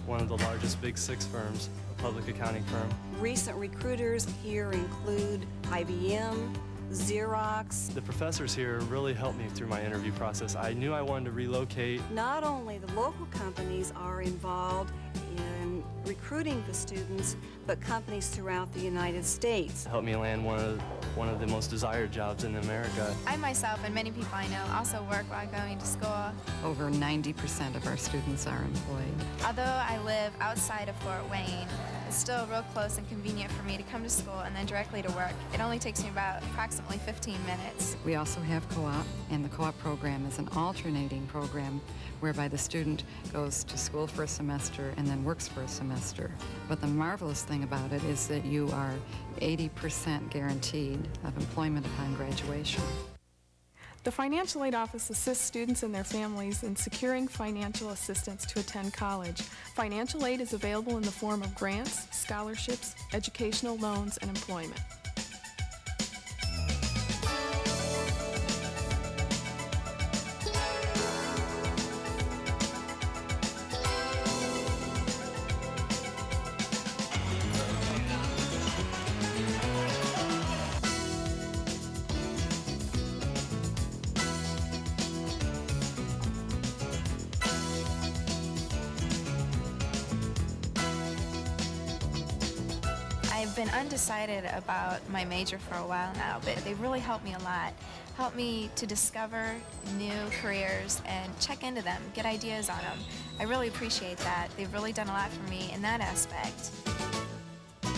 one of the largest Big Six firms, a public accounting firm. Recent recruiters here include IBM, Xerox. The professors here really helped me through my interview process. I knew I wanted to relocate. Not only the local companies are involved in recruiting the students, but companies throughout the United States. It helped me land one of the most desired jobs in America. I myself and many people I know also work while going to school. Over 90% of our students are employed. Although I live outside of Fort Wayne, it's still real close and convenient for me to come to school and then directly to work. It only takes me about approximately 15 minutes. We also have co-op, and the co-op program is an alternating program whereby the student goes to school for a semester and then works for a semester. But the marvelous thing about it is that you are 80% guaranteed of employment upon graduation. The Financial Aid Office assists students and their families in securing financial assistance to attend college. Financial aid is available in the form of grants, scholarships, educational loans, and employment. I've been undecided about my major for a while now, but they really helped me a lot. Helped me to discover new careers and check into them, get ideas on them. I really appreciate that. They've really done a lot for me in that aspect. I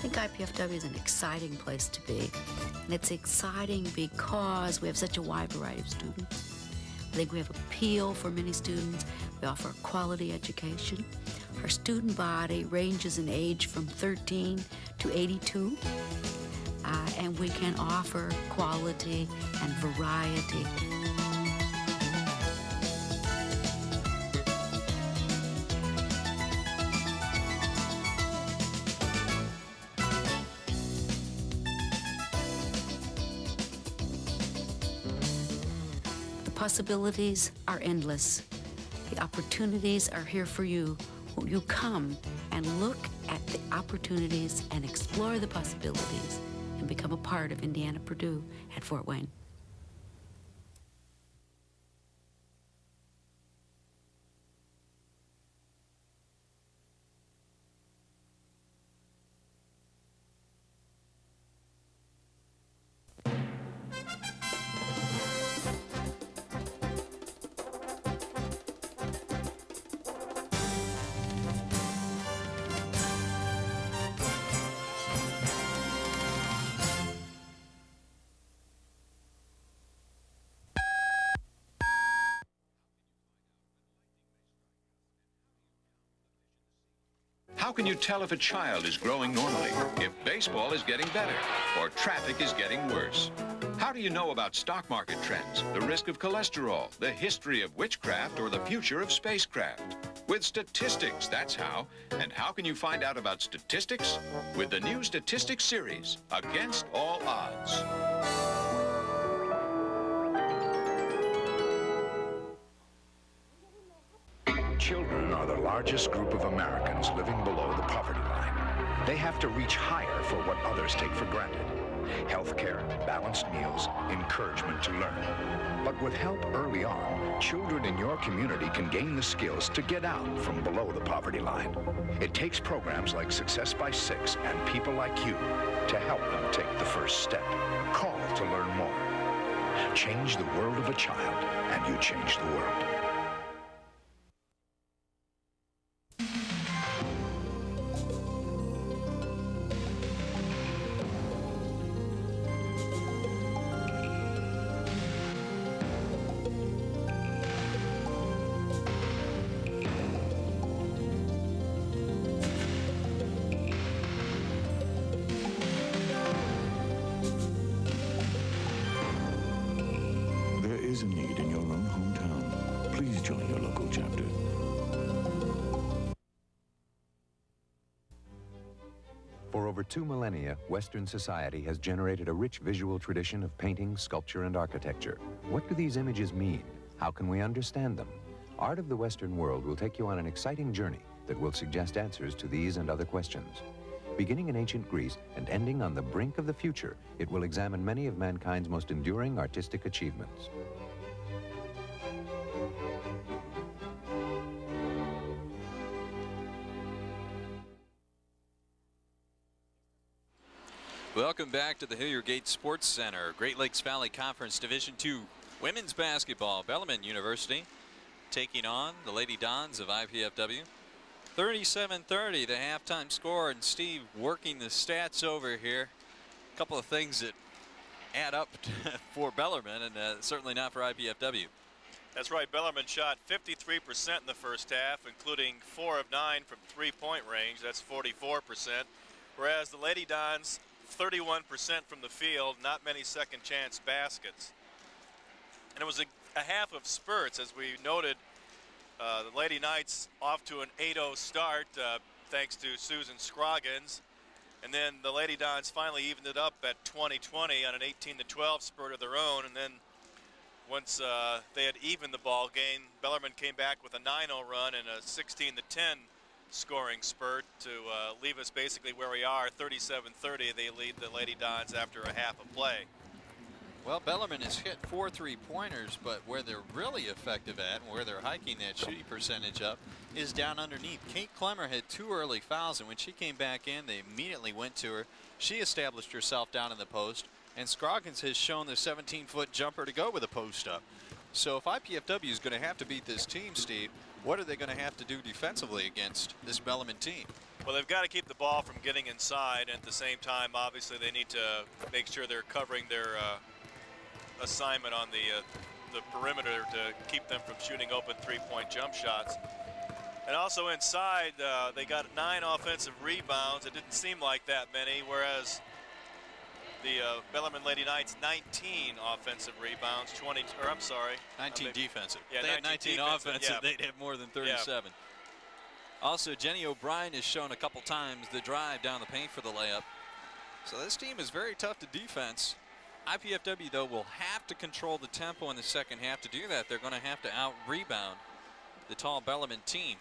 think IPFW is an exciting place to be. And it's exciting because we have such a wide variety of students. I think we have appeal for many students. We offer a quality education. Our student body ranges in age from 13 to 82. And we can offer quality and variety. The possibilities are endless. The opportunities are here for you. Won't you come and look at the opportunities and explore the possibilities and become a part of Indiana Purdue at Fort Wayne? How can you tell if a child is growing normally, if baseball is getting better, or traffic is getting worse? How do you know about stock market trends, the risk of cholesterol, the history of witchcraft, or the future of spacecraft? With statistics, that's how. And how can you find out about statistics? With the new Statistics series, Against All Odds. Children are the largest group of Americans living below the poverty line. They have to reach higher for what others take for granted. Health care, balanced meals, encouragement to learn. But with help early on, children in your community can gain the skills to get out from below the poverty line. It takes programs like Success by 6 and people like you to help them take the first step. Call to learn more. Change the world of a child, and you change the world. There is a need in your own hometown. Please join your local chapter. For over 2 millennia, Western society has generated a rich visual tradition of painting, sculpture, and architecture. What do these images mean? How can we understand them? Art of the Western world will take you on an exciting journey that will suggest answers to these and other questions. Beginning in ancient Greece and ending on the brink of the future, it will examine many of mankind's most enduring artistic achievements. Welcome back to the Hillier Gate Sports Center. Great Lakes Valley Conference Division II women's basketball. Bellarmine University taking on the Lady Dons of IPFW. 37-30, the halftime score, and Steve working the stats over here. A couple of things that add up for Bellarmine, and certainly not for IPFW. That's right. Bellarmine shot 53% in the first half, including 4 of 9 from three-point range. That's 44%. Whereas the Lady Dons, 31% from the field, not many second chance baskets. And it was a half of spurts, as we noted. The Lady Knights off to an 8-0 start thanks to Susan Scroggins. And then the Lady Dons finally evened it up at 20-20 on an 18-12 spurt of their own. And then once they had evened the ball game, Bellarmine came back with a 9-0 run and a 16-10 scoring spurt to leave us basically where we are, 37-30. They lead the Lady Dons after a half of play. Well, Bellarmine has hit 4 3-pointers, but where they're really effective at and where they're hiking that shooting percentage up is down underneath. Kate Clemmer had 2 early fouls, and when she came back in, they immediately went to her. She established herself down in the post, and Scroggins has shown the 17-foot jumper to go with a post up. So if IPFW is going to have to beat this team, Steve, what are they going to have to do defensively against this Bellarmine team? Well, they've got to keep the ball from getting inside, and at the same time, obviously, they need to make sure they're covering their assignment on the the perimeter to keep them from shooting open three-point jump shots. And also inside, they got 9 offensive rebounds. It didn't seem like that many, whereas the Bellarmine Lady Knights 19 offensive rebounds, 19 defensive. Yeah, they had 19 offensive, yeah. they'd have more than 37. Yeah. Also, Jenny O'Brien has shown a couple times the drive down the paint for the layup. So this team is very tough to defense. IPFW, though, will have to control the tempo in the second half. To do that, they're going to have to out-rebound the tall Bellarmine team.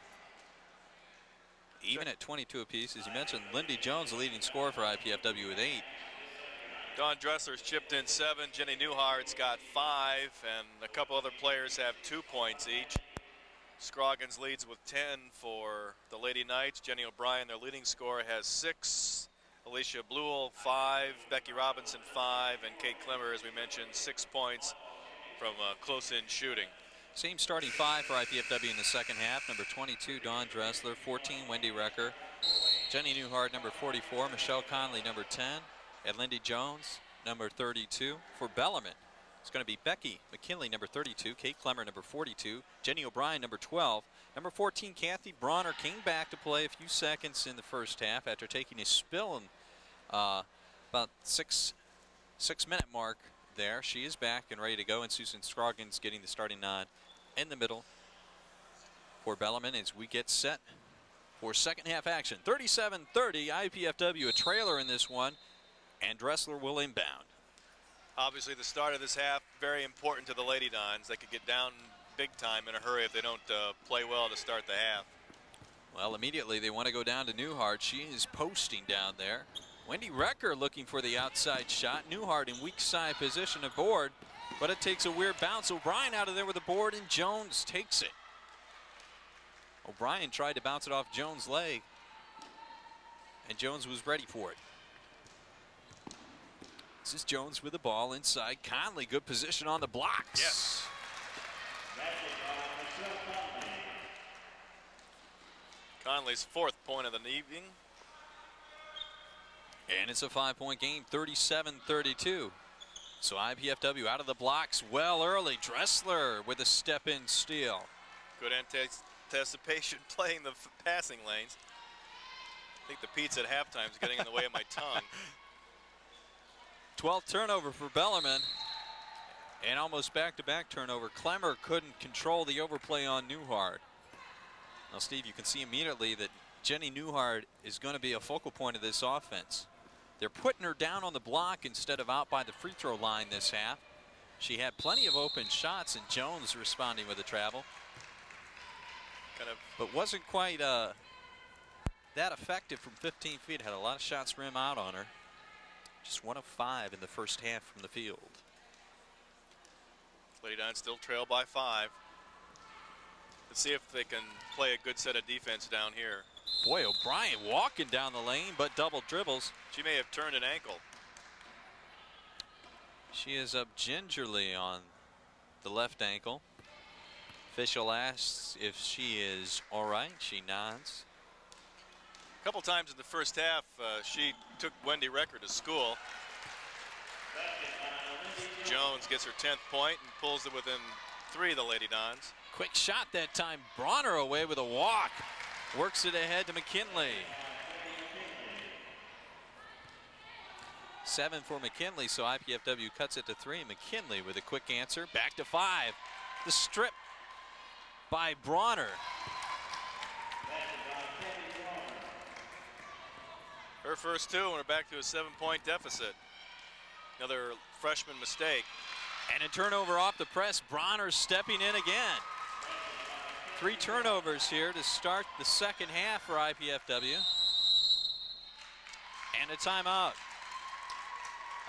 Even at 22 apiece, as you mentioned, Lindy Jones, the leading scorer for IPFW with 8. Dawn Dressler's chipped in 7. Jenny Newhart's got 5, and a couple other players have 2 points each. Scroggins leads with 10 for the Lady Knights. Jenny O'Brien, their leading scorer, has 6. Alicia Bluell, 5. Becky Robinson, 5. And Kate Klemmer, as we mentioned, 6 points from close-in shooting. Same starting 5 for IPFW in the second half. Number 22, Dawn Dressler. 14, Wendy Recker. Jenny Newhart, number 44. Michelle Conley, number 10. And Lindy Jones, number 32. For Bellarmine, it's going to be Becky McKinley, number 32. Kate Klemmer, number 42. Jenny O'Brien, number 12. Number 14, Kathy Bronner, came back to play a few seconds in the first half after taking a spill in about 6-minute mark there. She is back and ready to go, and Susan Scroggins getting the starting nod in the middle for Bellarmine as we get set for second half action. 37-30, IPFW a trailer in this one, and Dressler will inbound. Obviously, the start of this half very important to the Lady Dons. They could get down big time in a hurry if they don't play well to start the half. Well, immediately they want to go down to Newhart. She is posting down there. Wendy Recker looking for the outside shot. Newhart in weak side position aboard, but it takes a weird bounce. O'Brien out of there with the board, and Jones takes it. O'Brien tried to bounce it off Jones' leg, and Jones was ready for it. This is Jones with the ball inside. Conley, good position on the blocks. Yes. Conley's 4th point of the evening. And it's a 5-point game, 37-32. So IPFW out of the blocks well early. Dressler with a step-in steal. Good anticipation playing the passing lanes. I think the pizza at halftime is getting in the way of my tongue. 12th turnover for Bellarmine. And almost back-to-back turnover. Klemmer couldn't control the overplay on Newhart. Now, Steve, you can see immediately that Jenny Newhart is going to be a focal point of this offense. They're putting her down on the block instead of out by the free throw line this half. She had plenty of open shots, and Jones responding with a travel. But wasn't quite that effective from 15 feet. Had a lot of shots rim out on her. Just 1 of 5 in the first half from the field. Lady Dons still trail by 5. Let's see if they can play a good set of defense down here. Boy, O'Brien walking down the lane, but double dribbles. She may have turned an ankle. She is up gingerly on the left ankle. Official asks if she is all right. She nods. A couple times in the first half, she took Wendy Recker to school. Jones gets her 10th point and pulls it within 3 of the Lady Dons. Quick shot that time. Bronner away with a walk. Works it ahead to McKinley. 7 for McKinley, so IPFW cuts it to 3. McKinley with a quick answer. Back to 5. The strip by Bronner. Her first 2, and we're back to a 7-point deficit. Another freshman mistake. And a turnover off the press. Bronner stepping in again. 3 turnovers here to start the second half for IPFW. And a timeout.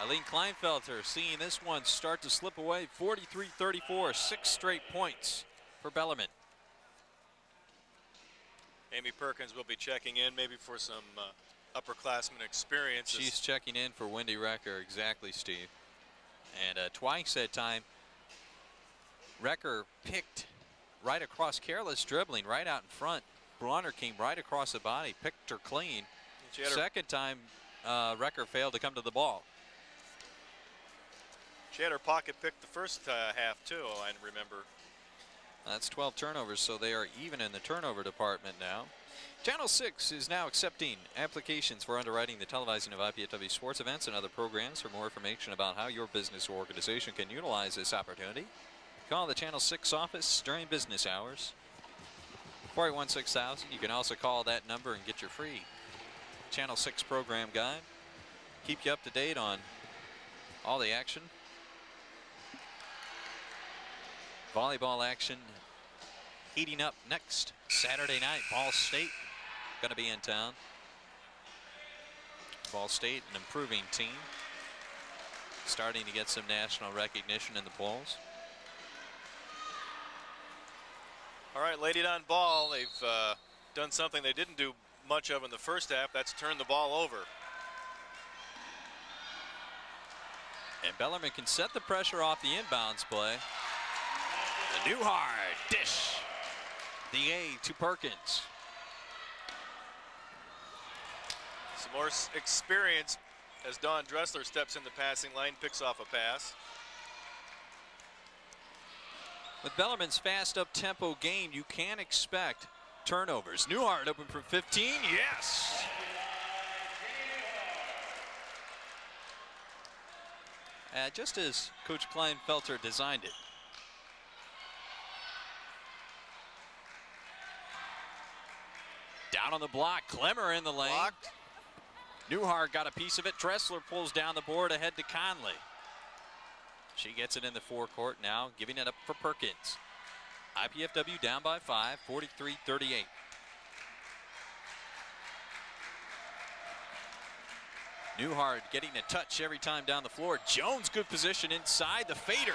Eileen Kleinfelter seeing this one start to slip away. 43-34, 6 straight points for Bellarmine. Amy Perkins will be checking in maybe for some upperclassmen experience. She's checking in for Wendy Recker, exactly, Steve. And twice that time, Recker picked right across, careless dribbling right out in front. Bronner came right across the body, picked her clean. Second time, Recker failed to come to the ball. She had her pocket picked the first half, too, I remember. That's 12 turnovers, so they are even in the turnover department now. Channel 6 is now accepting applications for underwriting the televising of IPFW sports events and other programs. For more information about how your business or organization can utilize this opportunity, call the Channel 6 office during business hours. 481-6000. You can also call that number and get your free Channel 6 program guide. Keep you up to date on all the action. Volleyball action heating up next Saturday night. Ball State going to be in town. Ball State, an improving team, starting to get some national recognition in the polls. All right, Lady Don ball. They've done something they didn't do much of in the first half. That's turn the ball over. And Bellarmine can set the pressure off the inbounds play. The Newhart dish. The A to Perkins. Some more experience as Dawn Dressler steps in the passing lane, picks off a pass. With Bellarmine's fast up-tempo game, you can expect turnovers. Newhart open for 15, yes! Just as Coach Kleinfelter designed it. Down on the block, Clemmer in the lane. Blocked. Newhart got a piece of it. Dressler pulls down the board ahead to Conley. She gets it in the forecourt now, giving it up for Perkins. IPFW down by 5, 43-38. Newhart getting a touch every time down the floor. Jones, good position inside the fader.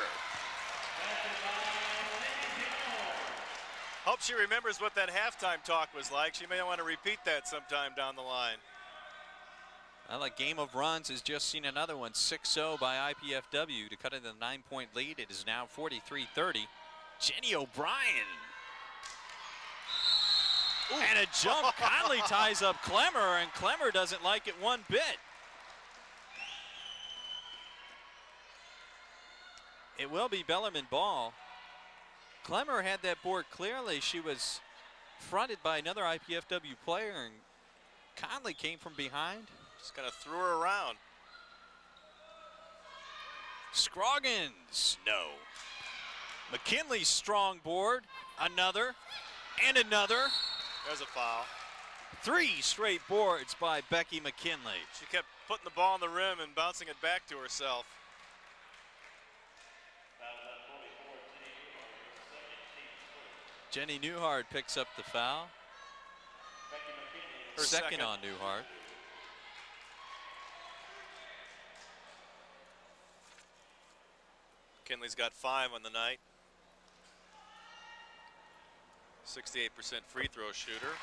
Hope she remembers what that halftime talk was like. She may want to repeat that sometime down the line. Well, a game of runs has just seen another one, 6-0 by IPFW to cut it a 9-point lead. It is now 43-30. Jenny O'Brien. Ooh. And a jump. Conley ties up Clemmer, and Clemmer doesn't like it one bit. It will be Bellarmine ball. Clemmer had that board clearly. She was fronted by another IPFW player, and Conley came from behind. Just kind of threw her around. Scroggins, no. McKinley's strong board, another, and another. There's a foul. 3 straight boards by Becky McKinley. She kept putting the ball on the rim and bouncing it back to herself. Jenny Newhart picks up the foul. Her second on Newhart. McKinley's got 5 on the night. 68% free throw shooter.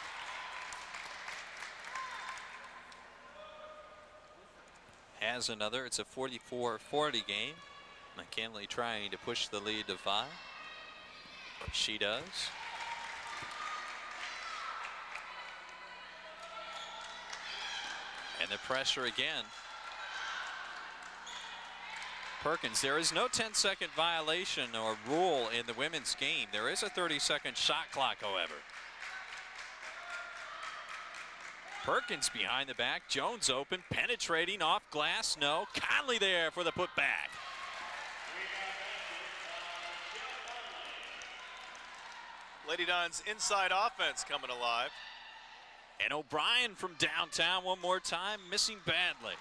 Has another. It's a 44-40 game. McKinley trying to push the lead to 5. She does. And the pressure again. Perkins, there is no 10-second violation or rule in the women's game. There is a 30-second shot clock, however. Perkins behind the back. Jones open, penetrating off glass. No. Conley there for the putback. Lady Don's inside offense coming alive. And O'Brien from downtown one more time, missing badly.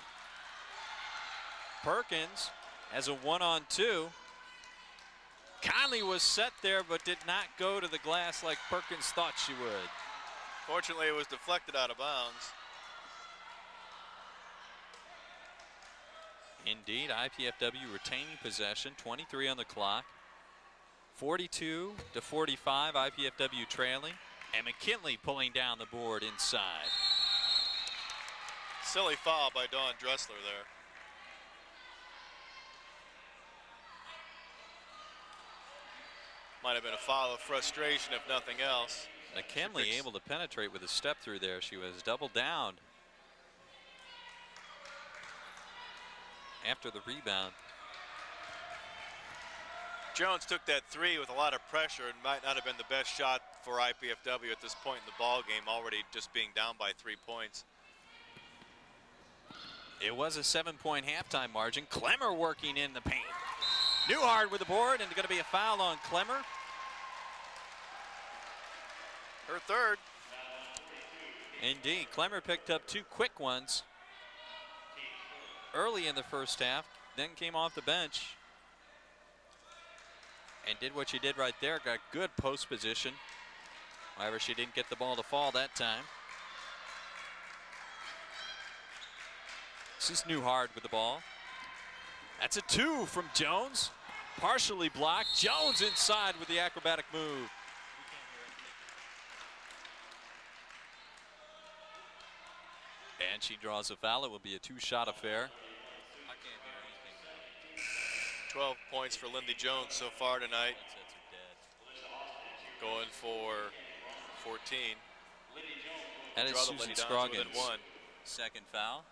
Perkins has a 1-on-2. Conley was set there but did not go to the glass like Perkins thought she would. Fortunately, it was deflected out of bounds. Indeed, IPFW retaining possession, 23 on the clock. 42-45, IPFW trailing. And McKinley pulling down the board inside. Silly foul by Dawn Dressler there. Might have been a foul of frustration, if nothing else. McKinley able to penetrate with a step through there. She was doubled down after the rebound. Jones took that three with a lot of pressure and might not have been the best shot for IPFW at this point in the ball game, already just being down by 3 points. It was a 7-point halftime margin. Clemmer working in the paint. Newhart with the board, and going to be a foul on Clemmer. Her third. Indeed, Clemmer picked up 2 quick ones early in the first half, then came off the bench and did what she did right there. Got good post position. However, she didn't get the ball to fall that time. This is Newhart with the ball. That's a 2 from Jones. Partially blocked. Jones inside with the acrobatic move. And she draws a foul. It will be a 2-shot affair. 12 points for Lindy Jones so far tonight. Going for 14. That is Susan Scroggins' second foul.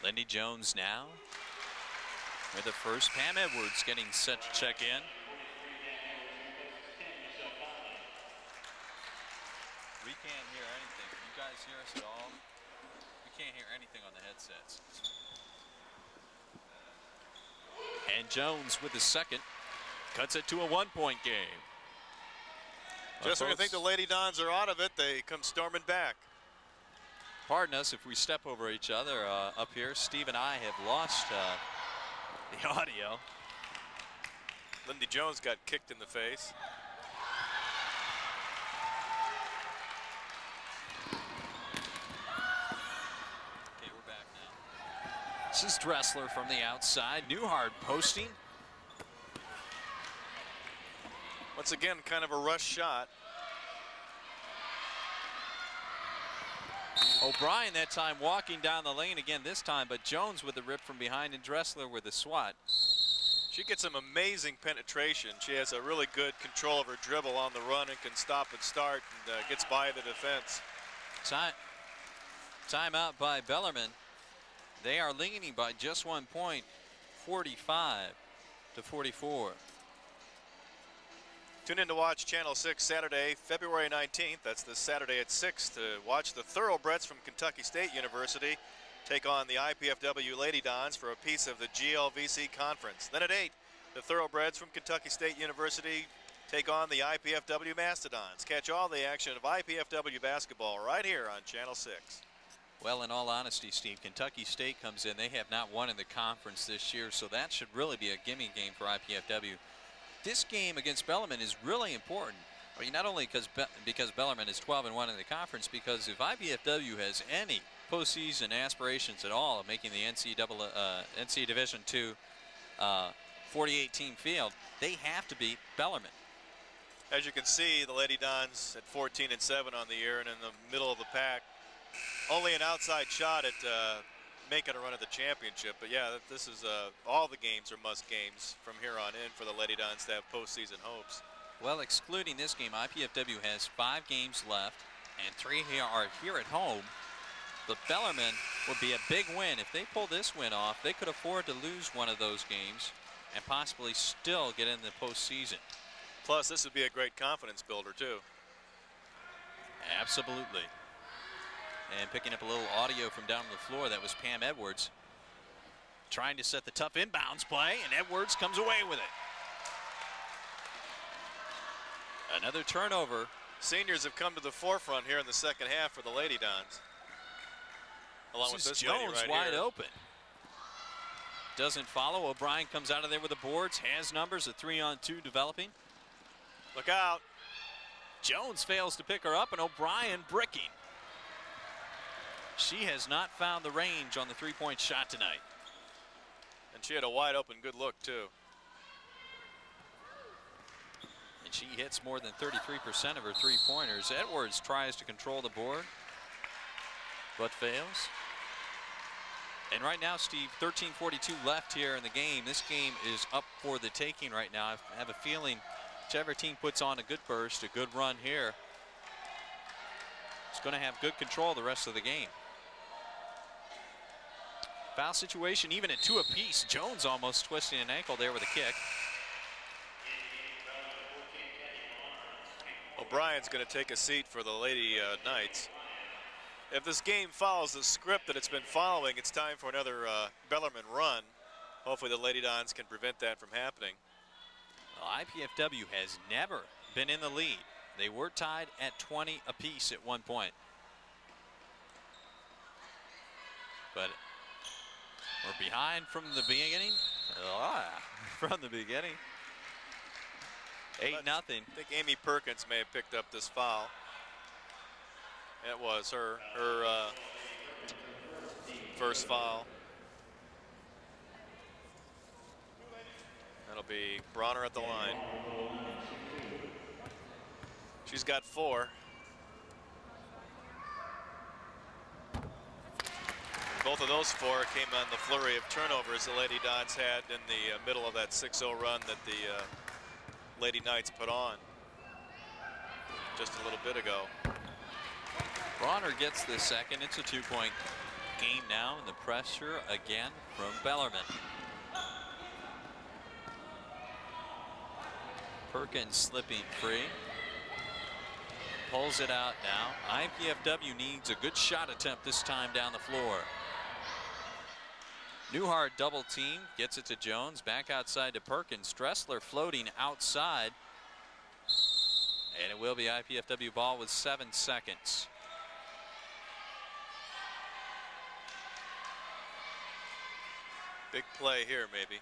Lindy Jones now with the first. Pam Edwards getting set to check in. We can't hear anything. Can you guys hear us at all? We can't hear anything on the headsets. And Jones with the second. Cuts it to a 1-point game. Just when you think the Lady Dons are out of it, they come storming back. Pardon us if we step over each other up here. Steve and I have lost the audio. Lindy Jones got kicked in the face. Okay, we're back now. This is Dressler from the outside. Newhart posting. Once again, kind of a rush shot. O'Brien that time walking down the lane again this time, but Jones with the rip from behind and Dressler with the swat. She gets some amazing penetration. She has a really good control of her dribble on the run and can stop and start and gets by the defense. Timeout by Bellarmine. They are leading by just 1 point, 45-44. Tune in to watch Channel 6 Saturday, February 19th. That's this Saturday at 6 to watch the Thoroughbreds from Kentucky State University take on the IPFW Lady Dons for a piece of the GLVC Conference. Then at 8, the Thoroughbreds from Kentucky State University take on the IPFW Mastodons. Catch all the action of IPFW basketball right here on Channel 6. Well, in all honesty, Steve, Kentucky State comes in. They have not won in the conference this year, so that should really be a gimme game for IPFW. This game against Bellarmine is really important. I mean, not only because Bellarmine is 12-1 in the conference, because if IPFW has any postseason aspirations at all of making the NC Division II 48-team field, they have to beat Bellarmine. As you can see, the Lady Dons at 14-7 on the year, and in the middle of the pack, only an outside shot at making a run at the championship. But yeah, this is all the games are must games from here on in for the Lady Dons to have postseason hopes. Well, excluding this game, IPFW has 5 games left, and 3 here are here at home. But Bellarmine would be a big win. If they pull this win off, they could afford to lose one of those games and possibly still get in the postseason. Plus, this would be a great confidence builder, too. Absolutely. And picking up a little audio from down on the floor, that was Pam Edwards trying to set the tough inbounds play, and Edwards comes away with it. Another turnover. Seniors have come to the forefront here in the second half for the Lady Dons. Along with this lady Jones right wide here. open. Doesn't follow. O'Brien comes out of there with the boards, has numbers, a 3-on-2 developing. Look out. Jones fails to pick her up, and O'Brien bricking. She has not found the range on the 3-point shot tonight. And she had a wide open good look, too. And she hits more than 33% of her 3-pointers. Edwards tries to control the board, but fails. And right now, Steve, 13:42 left here in the game. This game is up for the taking right now. I have a feeling whichever team puts on a good burst, a good run here, it's going to have good control the rest of the game. Foul situation, even at 2 apiece. Jones almost twisting an ankle there with a kick. O'Brien's going to take a seat for the Lady Knights. If this game follows the script that it's been following, it's time for another Bellarmine run. Hopefully the Lady Dons can prevent that from happening. Well, IPFW has never been in the lead. They were tied at 20 apiece at one point. But we're behind from the beginning. From the beginning. 8-0. I think Amy Perkins may have picked up this foul. It was her first foul. That'll be Bronner at the line. She's got 4. Both of those 4 came on the flurry of turnovers the Lady Dons had in the middle of that 6-0 run that the Lady Knights put on just a little bit ago. Bronner gets the second. It's a 2-point game now, and the pressure again from Bellarmine. Perkins slipping free. Pulls it out now. IPFW needs a good shot attempt this time down the floor. Newhart double team, gets it to Jones, back outside to Perkins. Dressler floating outside. And it will be IPFW ball with 7 seconds. Big play here, maybe.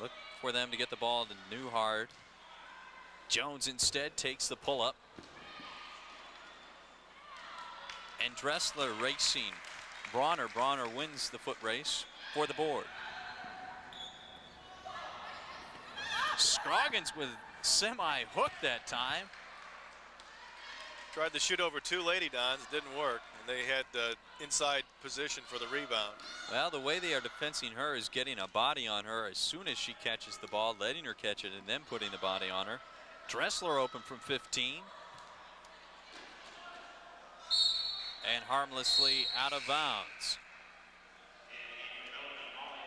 Look for them to get the ball to Newhart. Jones instead takes the pull-up. And Dressler racing. Bronner wins the foot race for the board. Scroggins with semi-hook that time. Tried to shoot over 2 Lady Dons, didn't work, and they had inside position for the rebound. Well, the way they are defending her is getting a body on her as soon as she catches the ball, letting her catch it, and then putting the body on her. Dressler open from 15. And harmlessly out of bounds.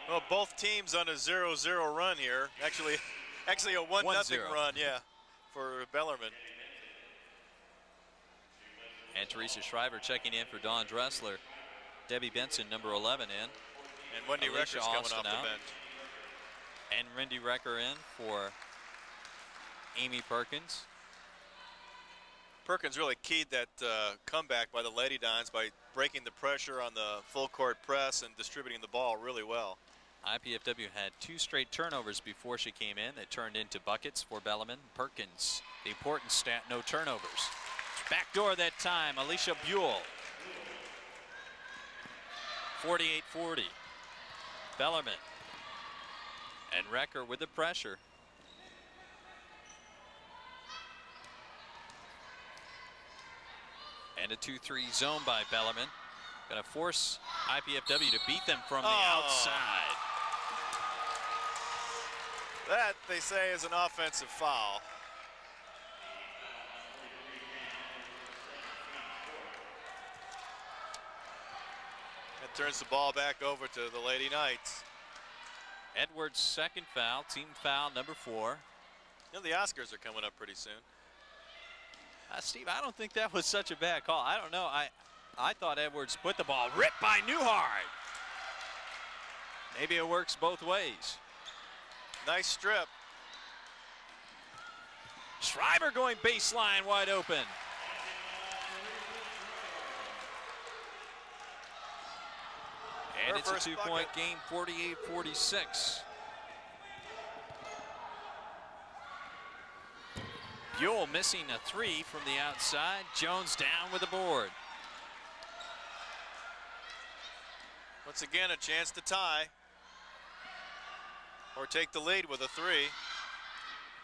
Well, both teams on a 0-0 run here. Actually a 1-0 run, yeah, for Bellarmine. And Teresa Shriver checking in for Dawn Dressler. Debbie Benson, number 11, in. And Wendy Alicia Recker's coming Austin off the out. bench. And Wendy Recker in for Amy Perkins. Perkins really keyed that comeback by the Lady Dons by breaking the pressure on the full court press and distributing the ball really well. IPFW had 2 straight turnovers before she came in that turned into buckets for Bellarmine. Perkins, the important stat, no turnovers. Backdoor that time, Alicia Buell. 48-40. Bellarmine. And Recker with the pressure. And a 2-3 zone by Bellarmine. Going to force IPFW to beat them from the outside. That, they say, is an offensive foul. That turns the ball back over to the Lady Knights. Edwards' second foul, team foul number 4. You know, the Oscars are coming up pretty soon. Steve, I don't think that was such a bad call. I don't know. I thought Edwards put the ball ripped by Newhart. Maybe it works both ways. Nice strip. Shriver going baseline wide open. And it's a 2-point game, 48-46. Buell missing a 3 from the outside. Jones down with the board. Once again, a chance to tie or take the lead with a 3.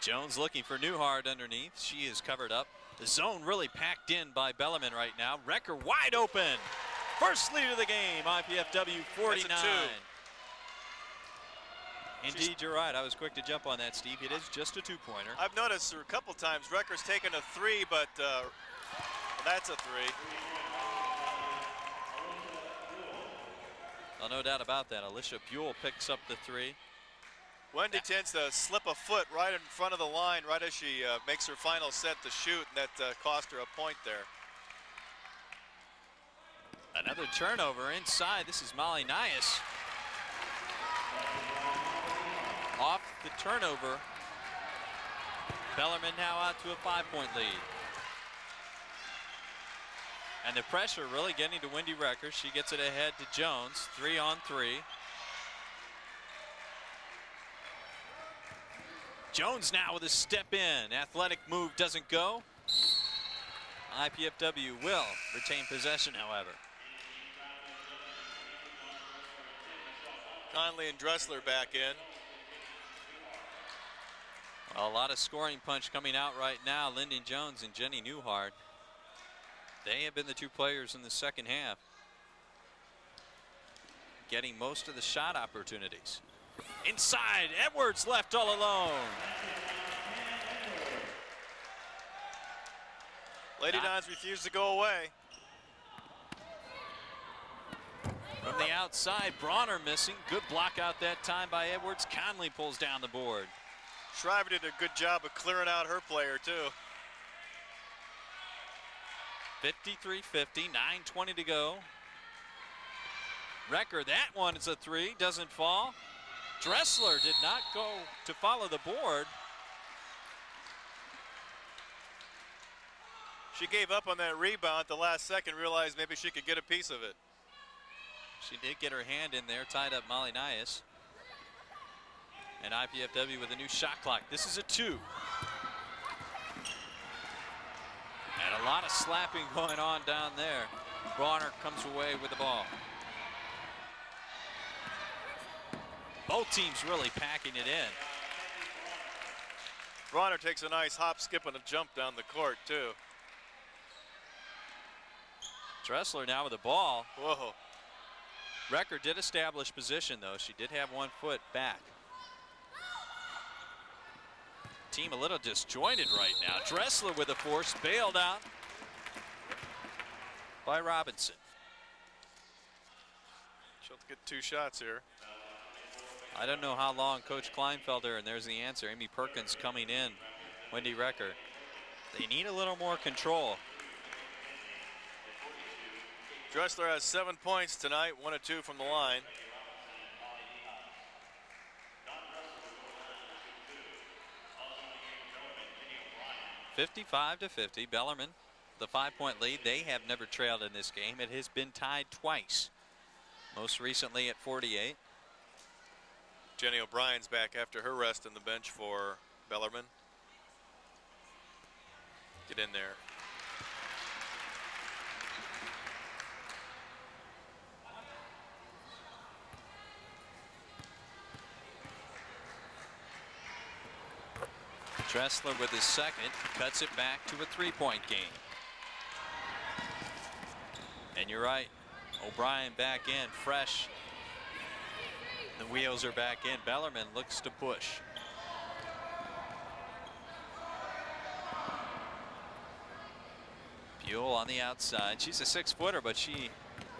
Jones looking for Newhart underneath. She is covered up. The zone really packed in by Bellarmine right now. Recker wide open. First lead of the game, IPFW 49. That's a 2. Indeed, you're right. I was quick to jump on that, Steve. It is just a 2-pointer. I've noticed a couple times Recker's taken a 3, but that's a 3. Well, no doubt about that. Alicia Buell picks up the 3. Wendy tends to slip a foot right in front of the line right as she makes her final set to shoot, and that cost her a point there. Another turnover inside. This is Molly Nias. Off the turnover. Bellarmine now out to a 5-point lead. And the pressure really getting to Wendy Recker. She gets it ahead to Jones. 3-on-3. Jones now with a step in. Athletic move doesn't go. IPFW will retain possession, however. Conley and Dressler back in. Well, a lot of scoring punch coming out right now. Lyndon Jones and Jenny Newhart. They have been the 2 players in the second half, getting most of the shot opportunities. Inside, Edwards left all alone. Lady Dons refuse to go away. From the outside, Bronner missing. Good block out that time by Edwards. Conley pulls down the board. Shriver did a good job of clearing out her player, too. 53-50, 9:20 to go. Recker, that one is a 3, doesn't fall. Dressler did not go to follow the board. She gave up on that rebound at the last second, realized maybe she could get a piece of it. She did get her hand in there, tied up Molly Nias. And IPFW with a new shot clock. This is a 2. And a lot of slapping going on down there. Bronner comes away with the ball. Both teams really packing it in. Bronner takes a nice hop, skip, and a jump down the court, too. Dressler now with the ball. Whoa. Recker did establish position, though. She did have 1 foot back. Team a little disjointed right now. Dressler with a force, bailed out by Robinson. She'll get 2 shots here. I don't know how long Coach Kleinfelder, and there's the answer, Amy Perkins coming in, Wendy Recker. They need a little more control. Dressler has 7 points tonight, 1 of 2 from the line. (55-50). Bellarmine, the 5-point lead. They have never trailed in this game. It has been tied twice, most recently at 48. Jenny O'Brien's back after her rest on the bench for Bellarmine. Get in there. Dressler with his second, cuts it back to a 3-point game. And you're right, O'Brien back in, fresh. The wheels are back in. Bellarmine looks to push. Buell on the outside. She's a 6-footer, but she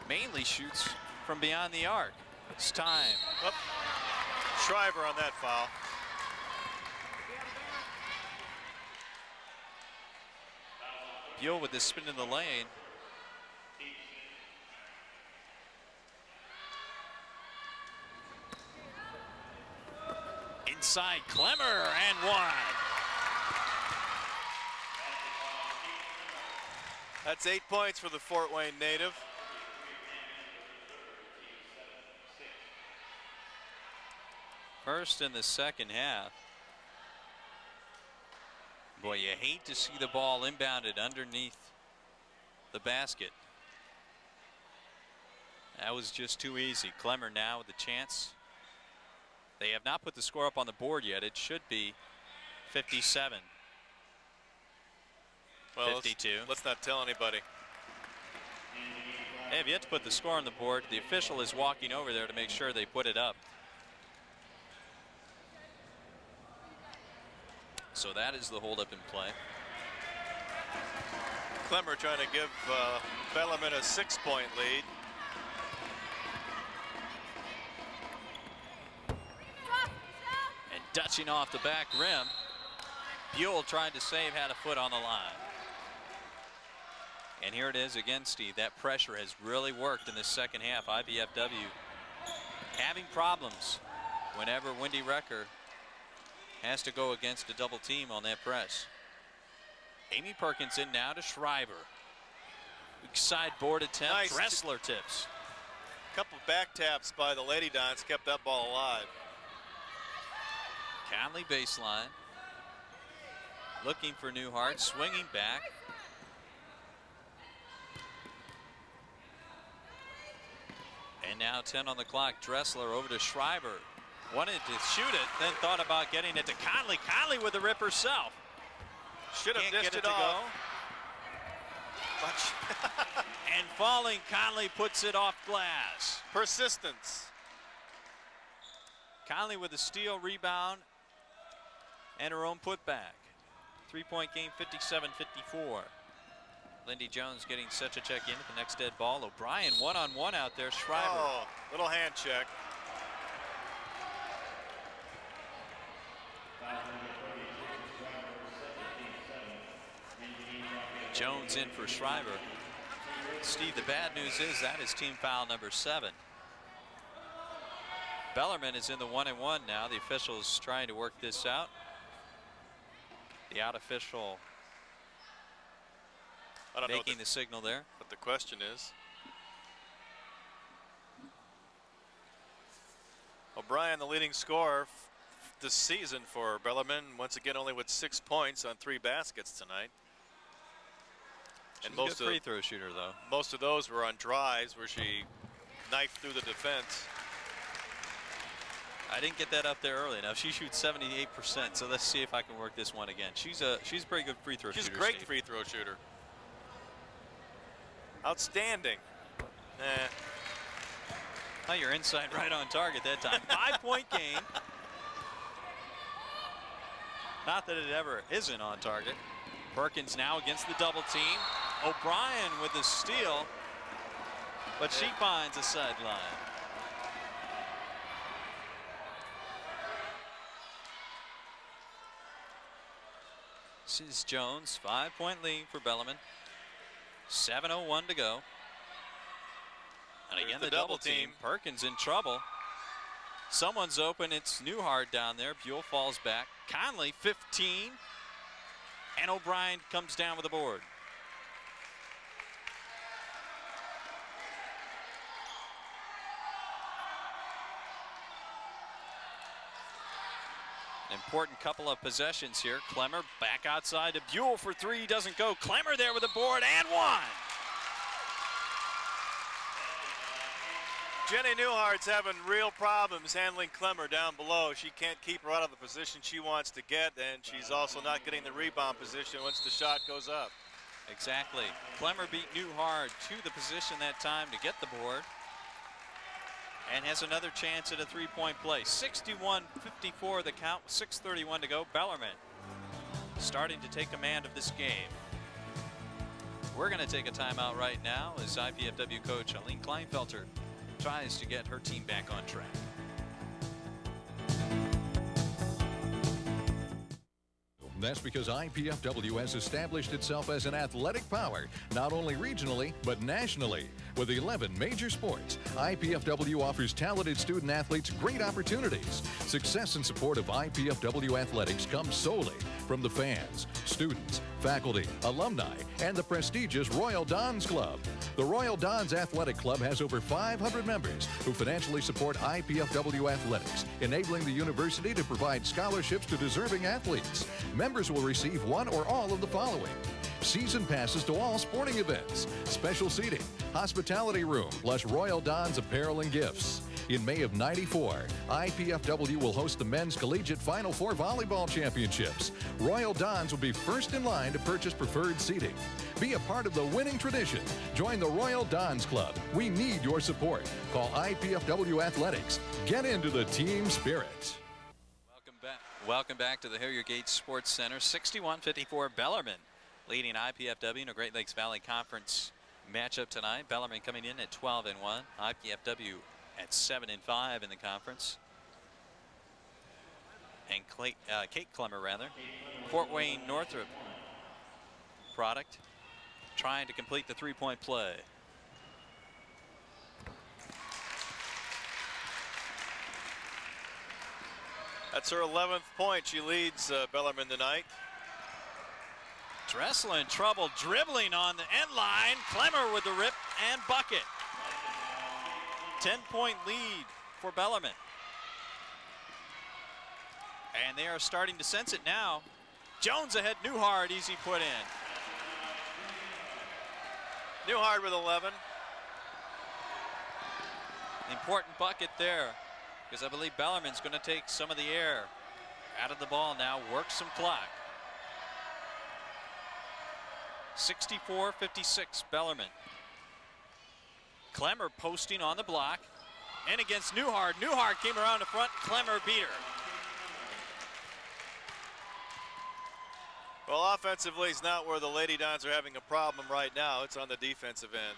mainly shoots from beyond the arc. It's time. Oh. Shriver on that foul. Buell with the spin in the lane. Inside Clemmer and 1. That's 8 points for the Fort Wayne native. First in the second half. Boy, you hate to see the ball inbounded underneath the basket. That was just too easy. Clemmer now with the chance. They have not put the score up on the board yet. It should be 57. Well, 52. let's not tell anybody. They have yet to put the score on the board. The official is walking over there to make sure they put it up. So that is the holdup in play. Clemmer trying to give Bellarmine a 6-point lead. And dutching off the back rim. Buell tried to save, had a foot on the line. And here it is again, Steve. That pressure has really worked in the second half. IPFW having problems whenever Wendy Recker has to go against a double team on that press. Amy Perkins in now to Shriver. Side board attempt. Nice. Dressler tips. Couple back taps by the Lady Dons kept that ball alive. Conley baseline. Looking for Newhart, swinging back. And now 10 on the clock. Dressler over to Shriver. Wanted to shoot it, then thought about getting it to Conley. Conley with the rip herself. Should have Can't dished get it to off. Go. And falling, Conley puts it off glass. Persistence. Conley with a steal, rebound, and her own putback. 3-point game, 57-54. Lindy Jones getting such a check in at the next dead ball. O'Brien one-on-one out there. Shriver. Oh, little hand check. Jones in for Shriver. Steve, the bad news is that is team foul number 7. Bellarmine is in the 1-and-1 now. The officials trying to work this out. The out official making the signal there. But the question is, O'Brien, the leading scorer this season for Bellarmine, once again only with 6 points on 3 baskets tonight. She's a good free throw shooter, though. Most of those were on drives where she knifed through the defense. I didn't get that up there early enough. She shoots 78%, so let's see if I can work this one again. She's a pretty good free throw shooter. She's a great Steve. free throw shooter. Outstanding. Oh, you're inside right on target that time. 5-point game. Not that it ever isn't on target. Perkins now against the double team. O'Brien with the steal, but she finds a sideline. This is Jones, 5-point lead for Bellarmine. 7:01 to go. And again, the double team. Perkins in trouble. Someone's open. It's Newhart down there. Buell falls back. Conley, 15. And O'Brien comes down with the board. An important couple of possessions here. Clemmer back outside to Buell for 3. Doesn't go. Clemmer there with the board and 1. Jenny Newhart's having real problems handling Clemmer down below. She can't keep her out of the position she wants to get, and she's also not getting the rebound position once the shot goes up. Exactly. Clemmer beat Newhart to the position that time to get the board. And has another chance at a 3-point play. 61-54 the count, 6:31 to go. Bellarmine starting to take command of this game. We're going to take a timeout right now as IPFW coach Aline Kleinfelter tries to get her team back on track. That's because IPFW has established itself as an athletic power, not only regionally, but nationally. With 11 major sports, IPFW offers talented student athletes great opportunities. Success and support of IPFW athletics comes solely from the fans, students, faculty, alumni, and the prestigious Royal Dons Club. The Royal Dons Athletic Club has over 500 members who financially support IPFW athletics, enabling the university to provide scholarships to deserving athletes. Members will receive one or all of the following: season passes to all sporting events, special seating, hospitality room, plus Royal Dons apparel and gifts. In May of '94, IPFW will host the Men's Collegiate Final Four Volleyball Championships. Royal Dons will be first in line to purchase preferred seating. Be a part of the winning tradition. Join the Royal Dons Club. We need your support. Call IPFW Athletics. Get into the team spirit. Welcome back to the Hillier Gate Sports Center. 61-54 Bellarmine leading IPFW in a Great Lakes Valley Conference matchup tonight. Bellarmine coming in at 12-1. IPFW at 7-5 in the conference. And Kate Clemmer, Fort Wayne Northrop product, trying to complete the three-point play. That's her 11th point. She leads Bellarmine tonight. Dressler in trouble, dribbling on the end line. Clemmer with the rip and bucket. 10-point lead for Bellarmine. And they are starting to sense it now. Jones ahead, Newhart, easy put in. Newhart with 11. Important bucket there, because I believe Bellarmine's going to take some of the air out of the ball now, work some clock. 64-56 Bellarmine. Clemmer posting on the block and against Newhart. Newhart came around the front, Clemmer beat her. Well, offensively is not where the Lady Dons are having a problem right now. It's on the defensive end.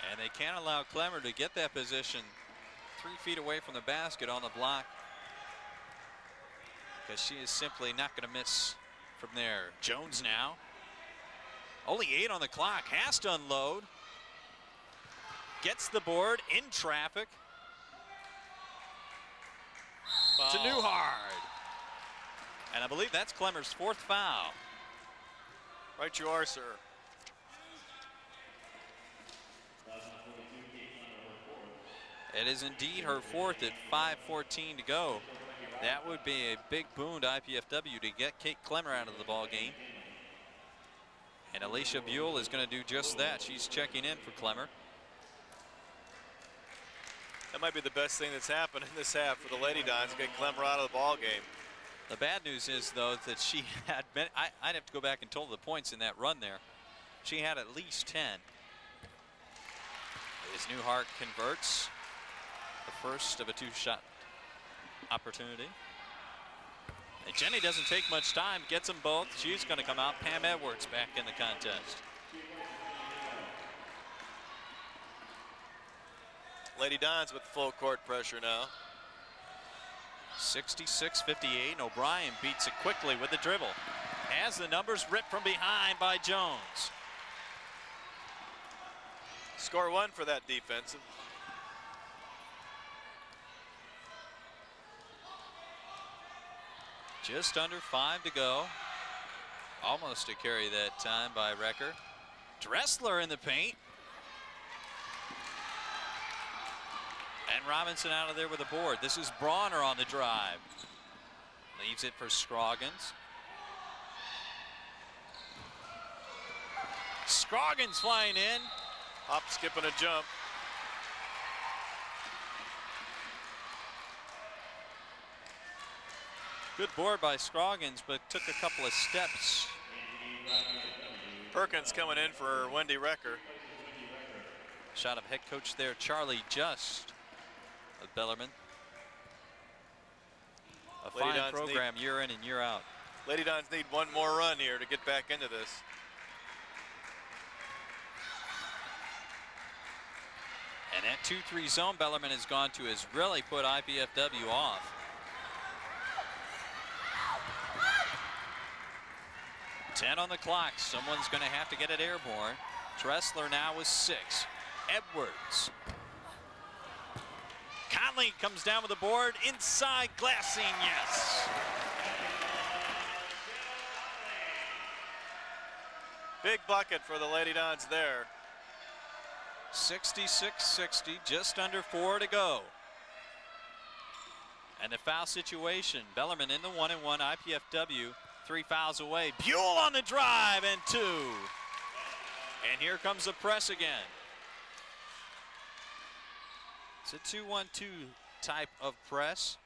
And they can't allow Clemmer to get that position 3 feet away from the basket on the block, because she is simply not going to miss from there. Jones now. Only 8 on the clock. Has to unload. Gets the board in traffic. Foul. To Newhart. And I believe that's Clemmer's 4th foul. Right you are, sir. It is indeed her 4th at 5:14 to go. That would be a big boon to IPFW to get Kate Clemmer out of the ball game. And Alicia Buell is going to do just that. She's checking in for Clemmer. That might be the best thing that's happened in this half for the Lady Dons, get Clemmer out of the ball game. The bad news is, though, that she had been, I'd have to go back and total the points in that run there. She had at least 10. As Newhart converts, the first of a 2-shot opportunity. And Jenny doesn't take much time, gets them both. She's going to come out. Pam Edwards back in the contest. Lady Dons with full court pressure now. 66-58. O'Brien beats it quickly with the dribble. Has the numbers ripped from behind by Jones. Score 1 for that defensive. Just under 5 to go. Almost a carry that time by Recker. Dressler in the paint. And Robinson out of there with a board. This is Bronner on the drive. Leaves it for Scroggins. Scroggins flying in. Hop, skip, and a jump. Good board by Scroggins, but took a couple of steps. Perkins coming in for Wendy Recker. Shot of head coach there, Charlie Just of Bellarmine. A fine program year in and year out. Lady Dons need one more run here to get back into this. And that 2-3 zone Bellarmine has gone to has really put IPFW off. Ten on the clock. Someone's going to have to get it airborne. Dressler now with 6. Edwards. Conley comes down with the board. Inside, Glassine, yes. Big bucket for the Lady Dons there. 66-60, just under 4 to go. And the foul situation, Bellarmine in the 1-1, IPFW 3 fouls away. Buell on the drive and 2. And here comes the press again. It's a 2-1-2 type of press.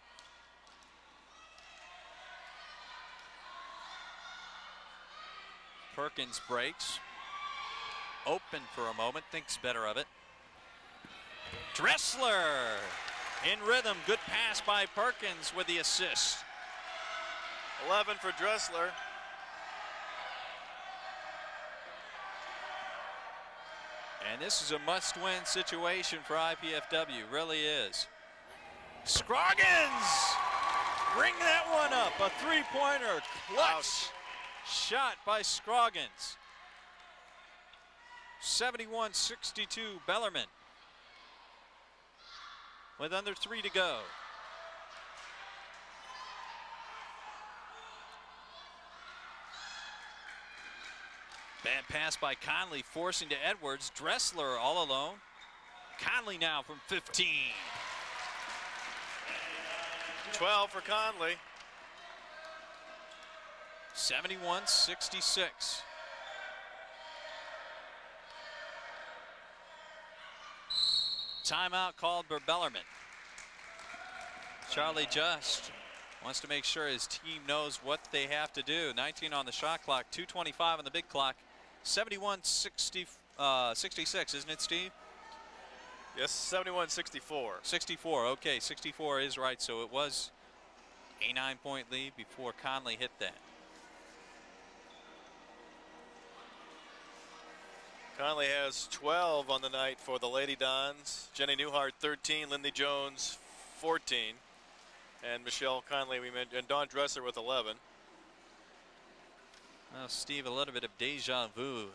Perkins breaks. Open for a moment, thinks better of it. Dressler in rhythm. Good pass by Perkins with the assist. 11 for Dressler. And this is a must-win situation for IPFW, really is. Scroggins! Bring that one up, a three-pointer, clutch shot by Scroggins. 71-62 Bellarmine. With under 3 to go. Bad pass by Conley, forcing to Edwards. Dressler all alone. Conley now from 15. 12 for Conley. 71-66. Timeout called for Bellarmine. Charlie Just wants to make sure his team knows what they have to do. 19 on the shot clock, 2:25 on the big clock. 71-66, isn't it, Steve? Yes, 71-64. 64, okay, 64 is right. So it was a 9-point lead before Conley hit that. Conley has 12 on the night for the Lady Dons. Jenny Newhart 13, Lindy Jones 14, and Michelle Conley we mentioned, and Dawn Dressler with 11. Well, Steve, a little bit of deja vu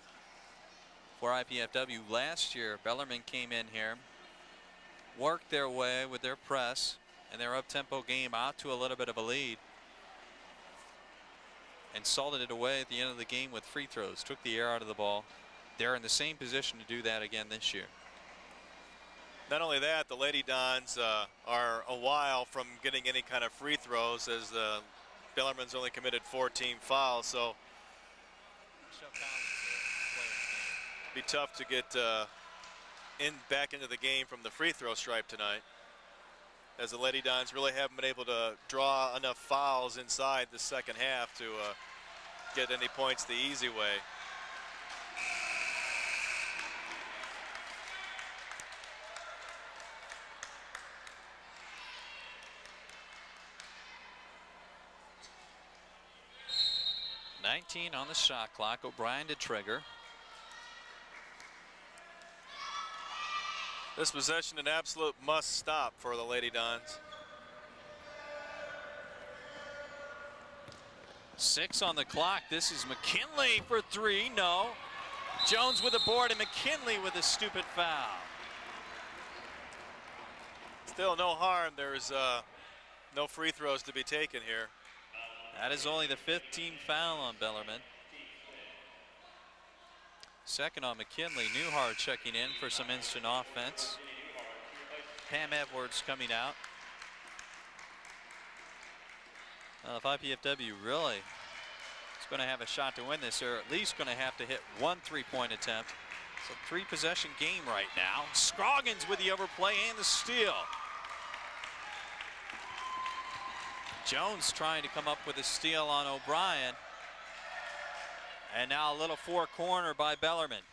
for IPFW. Last year, Bellarmine came in here, worked their way with their press and their up-tempo game out to a little bit of a lead, and salted it away at the end of the game with free throws, took the air out of the ball. They're in the same position to do that again this year. Not only that, the Lady Dons are a while from getting any kind of free throws, as Bellarmine's only committed 14 fouls, so it'd be tough to get back into the game from the free throw stripe tonight, as the Lady Dons really haven't been able to draw enough fouls inside the second half to get any points the easy way. On the shot clock. O'Brien to trigger. This possession an absolute must stop for the Lady Dons. 6 on the clock. This is McKinley for 3. No. Jones with a board and McKinley with a stupid foul. Still no harm. There's no free throws to be taken here. That is only the 15th foul on Bellarmine. Second on McKinley. Newhart checking in for some instant offense. Pam Edwards coming out. Well, if IPFW really is going to have a shot to win this, they're at least going to have to hit one three-point attempt. It's a three-possession game right now. Scroggins with the overplay and the steal. Jones trying to come up with a steal on O'Brien. And now a little four-corner by Bellarmine.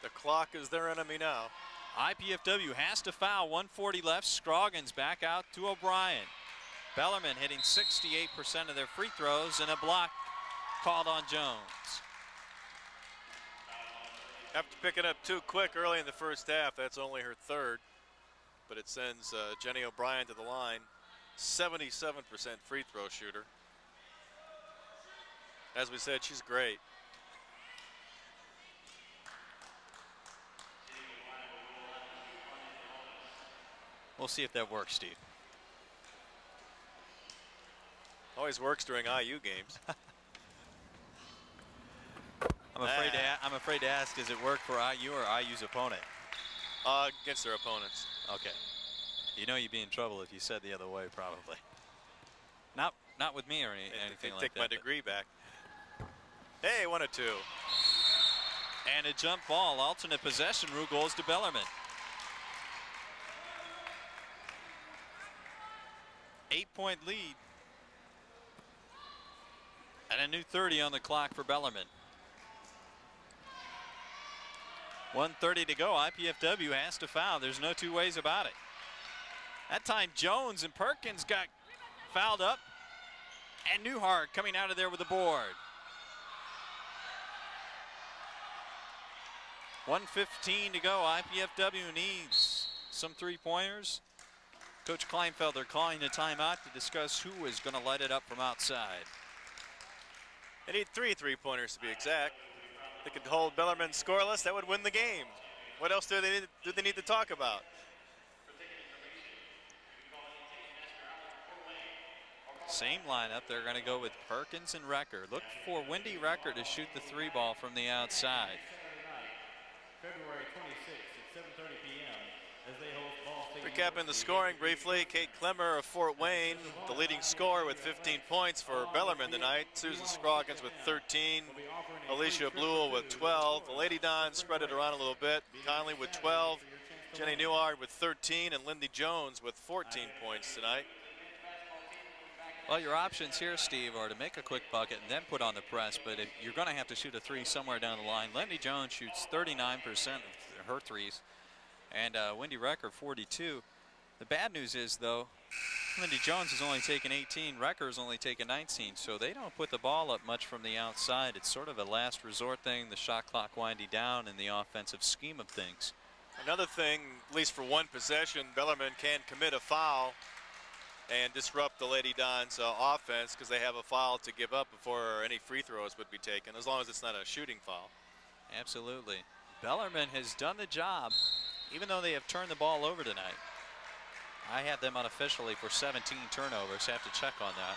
The clock is their enemy now. IPFW has to foul. 1:40 left. Scroggins back out to O'Brien. Bellarmine hitting 68% of their free throws, and a block called on Jones. After picking up too quick early in the first half, that's only her third. But it sends Jenny O'Brien to the line. 77% free throw shooter. As we said, she's great. We'll see if that works, Steve. Always works during IU games. I'm afraid to ask, does it work for IU or IU's opponent? Against their opponents. Okay. You know you'd be in trouble if you said the other way, probably. Not with me or anything like that. Take my degree back. Hey, 1 or 2. And a jump ball. Alternate possession rule goes to Bellarmine. 8-point lead. And a new 30 on the clock for Bellarmine. 1:30 to go. IPFW has to foul. There's no two ways about it. That time Jones and Perkins got fouled up. And Newhart coming out of there with the board. 1:15 to go. IPFW needs some three-pointers. Coach Kleinfelder calling a timeout to discuss who is going to light it up from outside. They need 3 3-pointers to be exact. They could hold Bellarmine scoreless. That would win the game. What else do they need to talk about? Same lineup. They're going to go with Perkins and Recker. Look for Wendy Recker to shoot the 3-ball from the outside. February 26th at 7:30 p.m. as they host Ball State. Recapping the scoring briefly, Kate Clemmer of Fort Wayne, the leading scorer with 15 points for Bellarmine tonight. Susan Scroggins with 13. Alicia Bluel with 12. The Lady Dons spread it around a little bit. Conley with 12. Jenny Newhart with 13. And Lindy Jones with 14 points tonight. Well, your options here, Steve, are to make a quick bucket and then put on the press, but if you're going to have to shoot a 3 somewhere down the line. Lindy Jones shoots 39% of her threes, and Wendy Recker 42. The bad news is, though, Lindy Jones has only taken 18, Recker has only taken 19, so they don't put the ball up much from the outside. It's sort of a last resort thing, the shot clock winding down in the offensive scheme of things. Another thing, at least for one possession, Bellarmine can commit a foul and disrupt the Lady Dons offense because they have a foul to give up before any free throws would be taken, as long as it's not a shooting foul. Absolutely. Bellarmine has done the job, even though they have turned the ball over tonight. I had them unofficially for 17 turnovers. Have to check on that.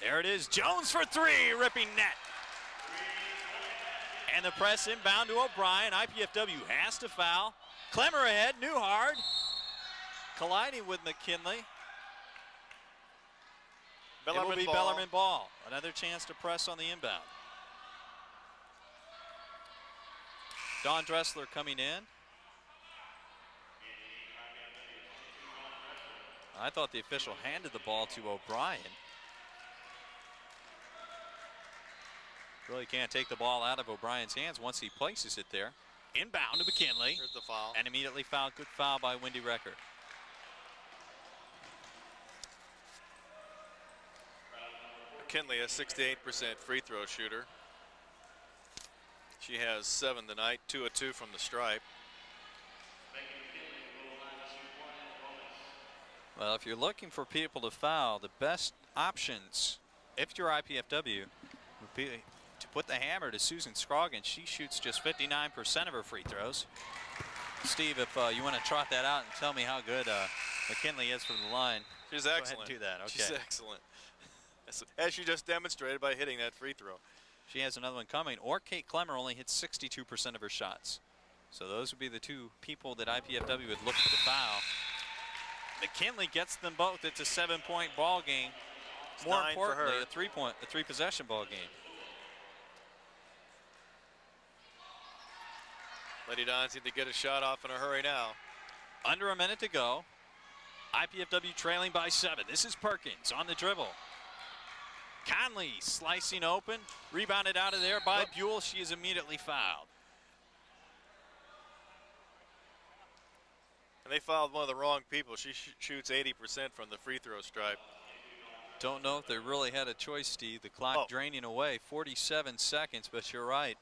There it is. Jones for 3, ripping net. And the press inbound to O'Brien. IPFW has to foul. Clemmer ahead, Newhart. Colliding with McKinley. It will be Bellarmine ball. Another chance to press on the inbound. Dawn Dressler coming in. I thought the official handed the ball to O'Brien. Really can't take the ball out of O'Brien's hands once he places it there. Inbound to McKinley. Here's the foul. And immediately fouled. Good foul by Wendy Recker. McKinley, a 68% free throw shooter. She has 7 tonight, 2 of 2 from the stripe. Well, if you're looking for people to foul, the best options, if you're IPFW, would be to put the hammer to Susan Scroggins. She shoots just 59% of her free throws. Steve, if you want to trot that out and tell me how good McKinley is from the line, she's excellent. Go ahead and do that. Okay. She's excellent. As she just demonstrated by hitting that free throw. She has another one coming. Or Kate Clemmer only hits 62% of her shots. So those would be the two people that IPFW would look to foul. McKinley gets them both. It's a 7-point ball game. More importantly, a 3-possession ball game. Lady Dons need to get a shot off in a hurry now. Under a minute to go. IPFW trailing by 7. This is Perkins on the dribble. Conley slicing open, rebounded out of there by Buell. She is immediately fouled. And they fouled one of the wrong people. She shoots 80% from the free throw stripe. Don't know if they really had a choice, Steve. The clock draining away, 47 seconds, but you're right.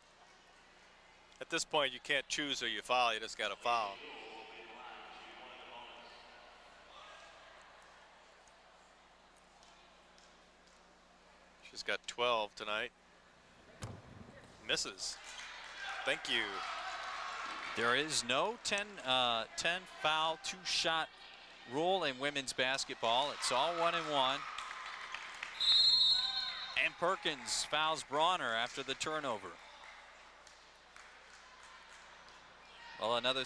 At this point, you can't choose who you foul. You just got to foul. She's got 12 tonight. Misses. Thank you. There is no 10 foul, 2-shot rule in women's basketball. It's all 1 and 1. And Perkins fouls Bronner after the turnover. Well, another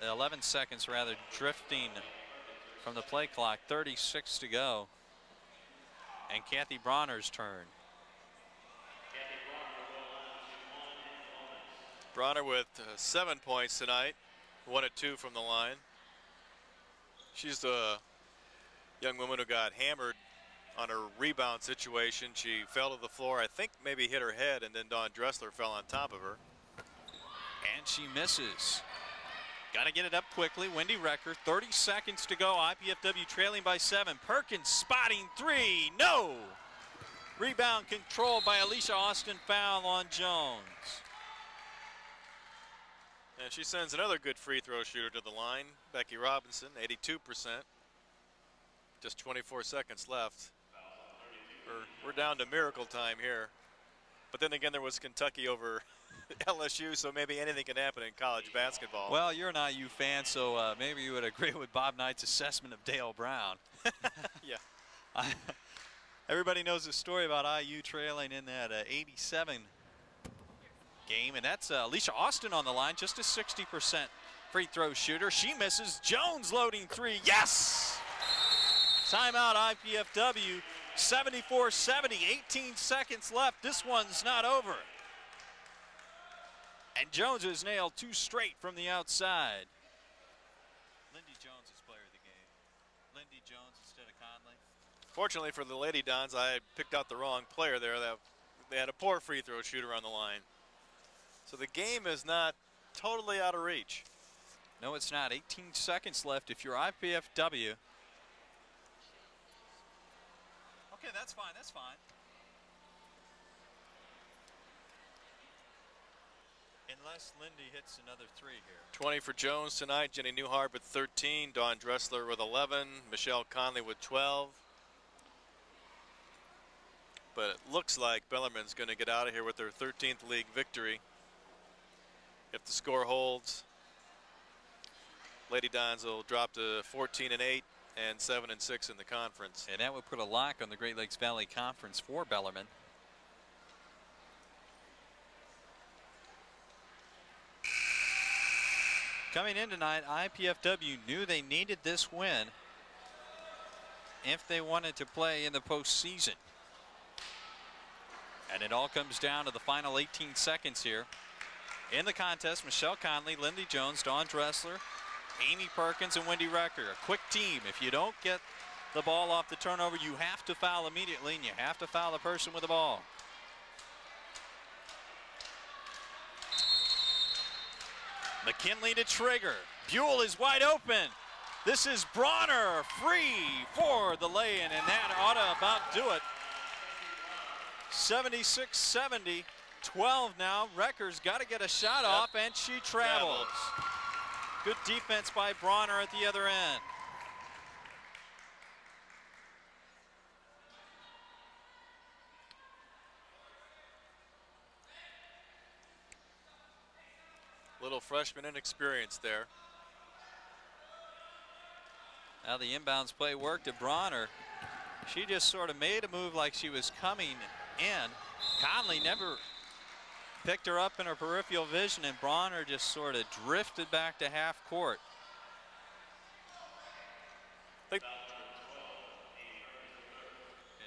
11 seconds rather, drifting from the play clock. 36 to go. And Kathy Bronner's turn. Bronner with 7 points tonight, 1 of 2 from the line. She's the Young woman who got hammered on a rebound situation. She fell to the floor, I think maybe hit her head, and then Dawn Dressler fell on top of her. And she misses. Got to get it up quickly. Wendy Recker, 30 seconds to go. IPFW trailing by 7. Perkins spotting 3. No! Rebound controlled by Alicia Austin. Foul on Jones. And she sends another good free throw shooter to the line. Becky Robinson, 82%. Just 24 seconds left. We're down to miracle time here. But then again, there was Kentucky over LSU, so maybe anything can happen in college basketball. Well, you're an IU fan, so maybe you would agree with Bob Knight's assessment of Dale Brown. Yeah. Everybody knows the story about IU trailing in that 87 game, and that's Alicia Austin on the line, just a 60% free throw shooter. She misses. Jones loading 3. Yes! Timeout IPFW, 74-70, 18 seconds left. This one's not over. And Jones has nailed 2 straight from the outside. Lindy Jones is player of the game. Lindy Jones instead of Conley. Fortunately for the Lady Dons, I picked out the wrong player there. They had a poor free throw shooter on the line. So the game is not totally out of reach. No, it's not. 18 seconds left if you're IPFW. Okay, that's fine, that's fine. Unless Lindy hits another 3 here. 20 for Jones tonight. Jenny Newhart with 13. Dawn Dressler with 11. Michelle Conley with 12. But it looks like Bellarmine's going to get out of here with their 13th league victory. If the score holds, Lady Dons will drop to 14-8 and 7-6 in the conference. And that would put a lock on the Great Lakes Valley Conference for Bellarmine. Coming in tonight, IPFW knew they needed this win if they wanted to play in the postseason. And it all comes down to the final 18 seconds here. In the contest, Michelle Conley, Lindy Jones, Dawn Dressler, Amy Perkins, and Wendy Recker. A quick team. If you don't get the ball off the turnover, you have to foul immediately, and you have to foul the person with the ball. McKinley to trigger. Buell is wide open. This is Bronner free for the lay-in, and that ought to about do it. 76-70, 12 now. Recker's got to get a shot off, and she travels. Good defense by Bronner at the other end. Little freshman inexperience there. Now the inbounds play worked to Bronner. She just sort of made a move like she was coming in. Conley never picked her up in her peripheral vision, and Bronner just sort of drifted back to half court. Yeah,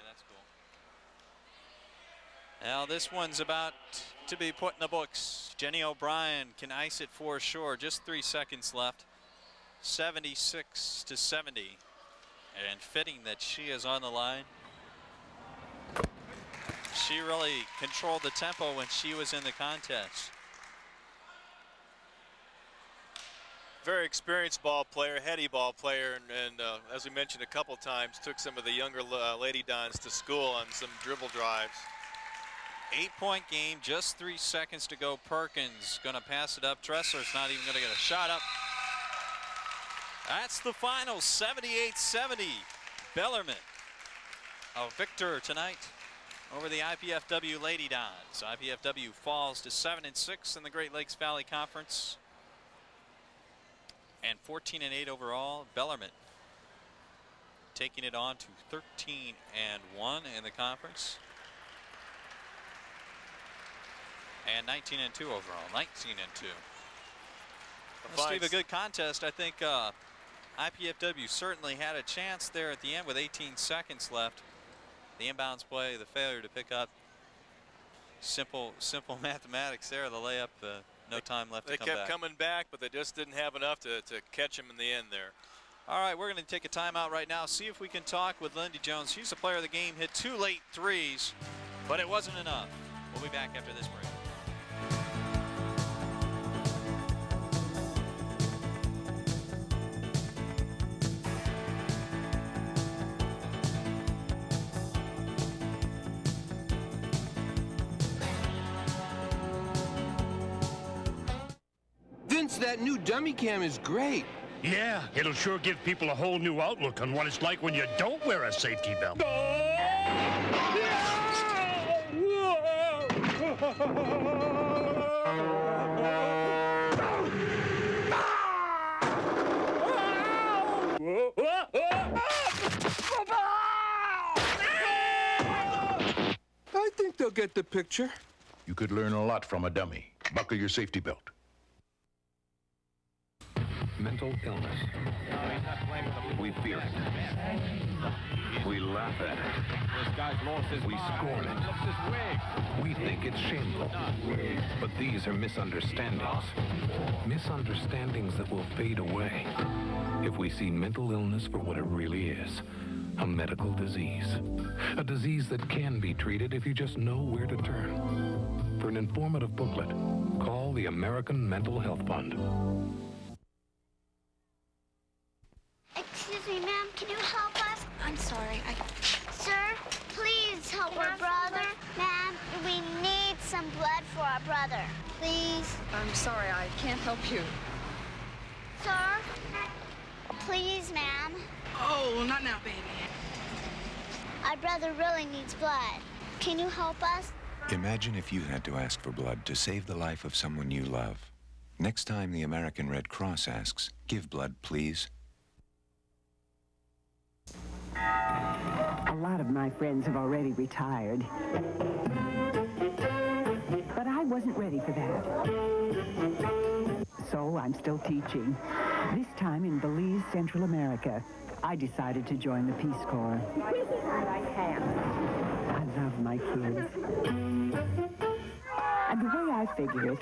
that's cool. Now this one's about to be put in the books. Jenny O'Brien can ice it for sure. Just 3 seconds left. 76-70. And fitting that she is on the line. She really controlled the tempo when she was in the contest. Very experienced ball player, heady ball player, and as we mentioned a couple times, took some of the younger Lady Dons to school on some dribble drives. 8-point game, just 3 seconds to go. Perkins gonna pass it up. Dressler's not even gonna get a shot up. That's the final, 78-70. Bellarmine, a victor tonight over the IPFW Lady Dons. IPFW falls to 7-6 in the Great Lakes Valley Conference and 14-8 overall. Bellarmine taking it on to 13-1 in the conference. And 19-2 overall, 19-2. Steve, a good contest. I think IPFW certainly had a chance there at the end with 18 seconds left. The inbounds play, the failure to pick up. Simple mathematics there. The layup, no time left to come back. They kept coming back, but they just didn't have enough to catch him in the end there. All right, we're going to take a timeout right now, see if we can talk with Lindy Jones. She's the player of the game, hit 2 late threes, but it wasn't enough. We'll be back after this break. Vince, that new dummy cam is great. Yeah, it'll sure give people a whole new outlook on what it's like when you don't wear a safety belt. I think they'll get the picture. You could learn a lot from a dummy. Buckle your safety belt. Mental illness. We fear it. We laugh at it. We scorn it. We think it's shameful. But these are misunderstandings. Misunderstandings that will fade away if we see mental illness for what it really is. A medical disease. A disease that can be treated if you just know where to turn. For an informative booklet, call the American Mental Health Fund. Excuse me, ma'am, can you help us? I'm sorry, Sir, please help our brother. Ma'am, we need some blood for our brother. Please. I'm sorry, I can't help you. Sir? Please, ma'am. Oh, not now, baby. Our brother really needs blood. Can you help us? Imagine if you had to ask for blood to save the life of someone you love. Next time the American Red Cross asks, give blood, please. A lot of my friends have already retired. But I wasn't ready for that. So I'm still teaching. This time in Belize, Central America. I decided to join the Peace Corps. I love my kids. And the way I figure it,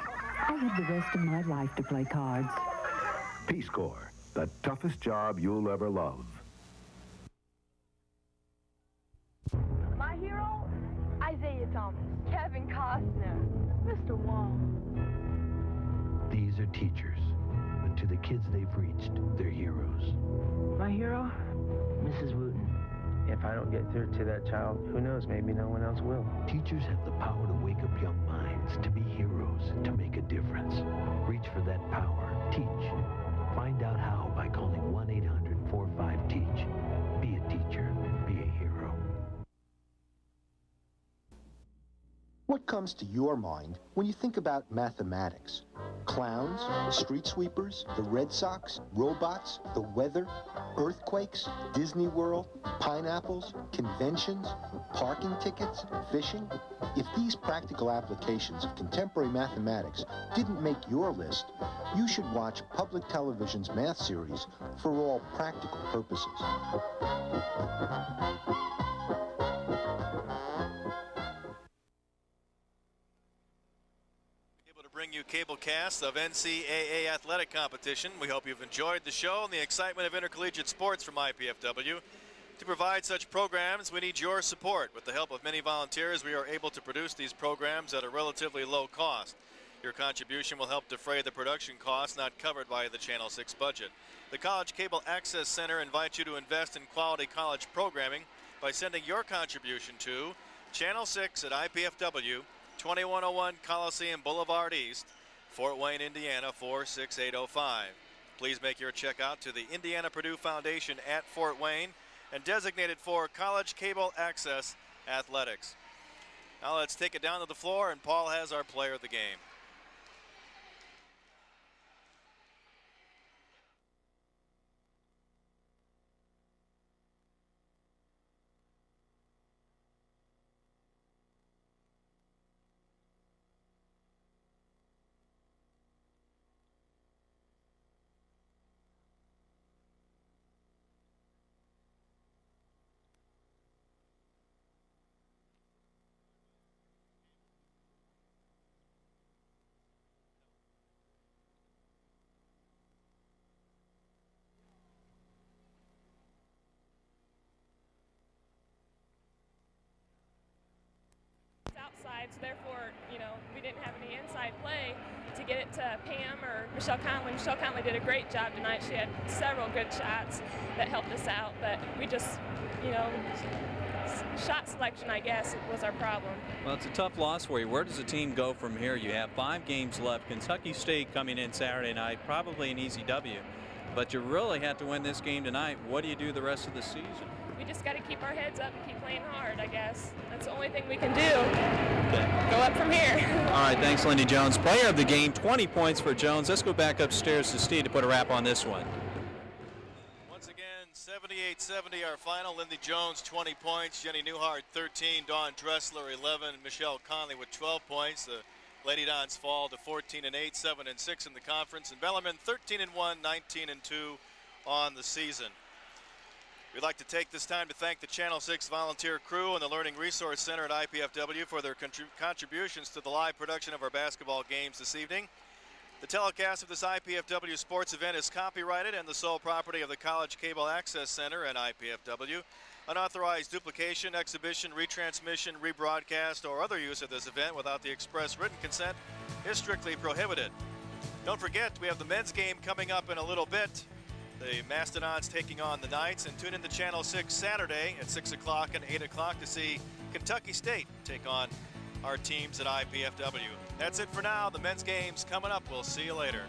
I have the rest of my life to play cards. Peace Corps, the toughest job you'll ever love. My hero? Isaiah Thomas, Kevin Costner, Mr. Wong. These are teachers, but to the kids they've reached, they're heroes. My hero? Mrs. Wooten. If I don't get through to that child, who knows, maybe no one else will. Teachers have the power to wake up young minds, to be heroes, to make a difference. Reach for that power. Teach. Find out how by calling 1-800-45-TEACH. Be a teacher. Be a hero. What comes to your mind when you think about mathematics? Clowns, street sweepers, the Red Sox, robots, the weather, earthquakes, Disney World, pineapples, conventions, parking tickets, fishing? If these practical applications of contemporary mathematics didn't make your list, you should watch public television's math series For All Practical Purposes. Bring you cable casts of NCAA athletic competition. We hope you've enjoyed the show and the excitement of intercollegiate sports from IPFW. To provide such programs, we need your support. With the help of many volunteers, we are able to produce these programs at a relatively low cost. Your contribution will help defray the production costs not covered by the Channel 6 budget. The College Cable Access Center invites you to invest in quality college programming by sending your contribution to Channel 6 at IPFW, 2101 Coliseum Boulevard East, Fort Wayne, Indiana 46805. Please make your check out to the Indiana-Purdue Foundation at Fort Wayne and designate it for College Cable Access Athletics. Now let's take it down to the floor, and Paul has our player of the game. outside, so therefore, you know, we didn't have any inside play to get it to Pam or Michelle Conley. Michelle Conley did a great job tonight. She had several good shots that helped us out, but we just, you know, shot selection, I guess, was our problem. Well, it's a tough loss for you. Where does the team go from here? You have 5 games left. Kentucky State coming in Saturday night, probably an easy W. But you really have to win this game tonight. What do you do the rest of the season? We just got to keep our heads up and keep playing hard, I guess. That's the only thing we can do. Go up from here. All right, thanks, Lindy Jones. Player of the game, 20 points for Jones. Let's go back upstairs to Steve to put a wrap on this one. Once again, 78-70 our final. Lindy Jones, 20 points. Jenny Newhart, 13. Dawn Dressler, 11. Michelle Conley with 12 points. The Lady Dons fall to 14-8, 7-6 in the conference. And Bellarmine, 13-1, 19-2 on the season. We'd like to take this time to thank the Channel 6 volunteer crew and the Learning Resource Center at IPFW for their contributions to the live production of our basketball games this evening. The telecast of this IPFW sports event is copyrighted and the sole property of the College Cable Access Center and IPFW. Unauthorized duplication, exhibition, retransmission, rebroadcast, or other use of this event without the express written consent is strictly prohibited. Don't forget, we have the men's game coming up in a little bit. The Mastodons taking on the Knights, and tune in to Channel 6 Saturday at 6 o'clock and 8 o'clock to see Kentucky State take on our teams at IPFW. That's it for now. The men's game's coming up. We'll see you later.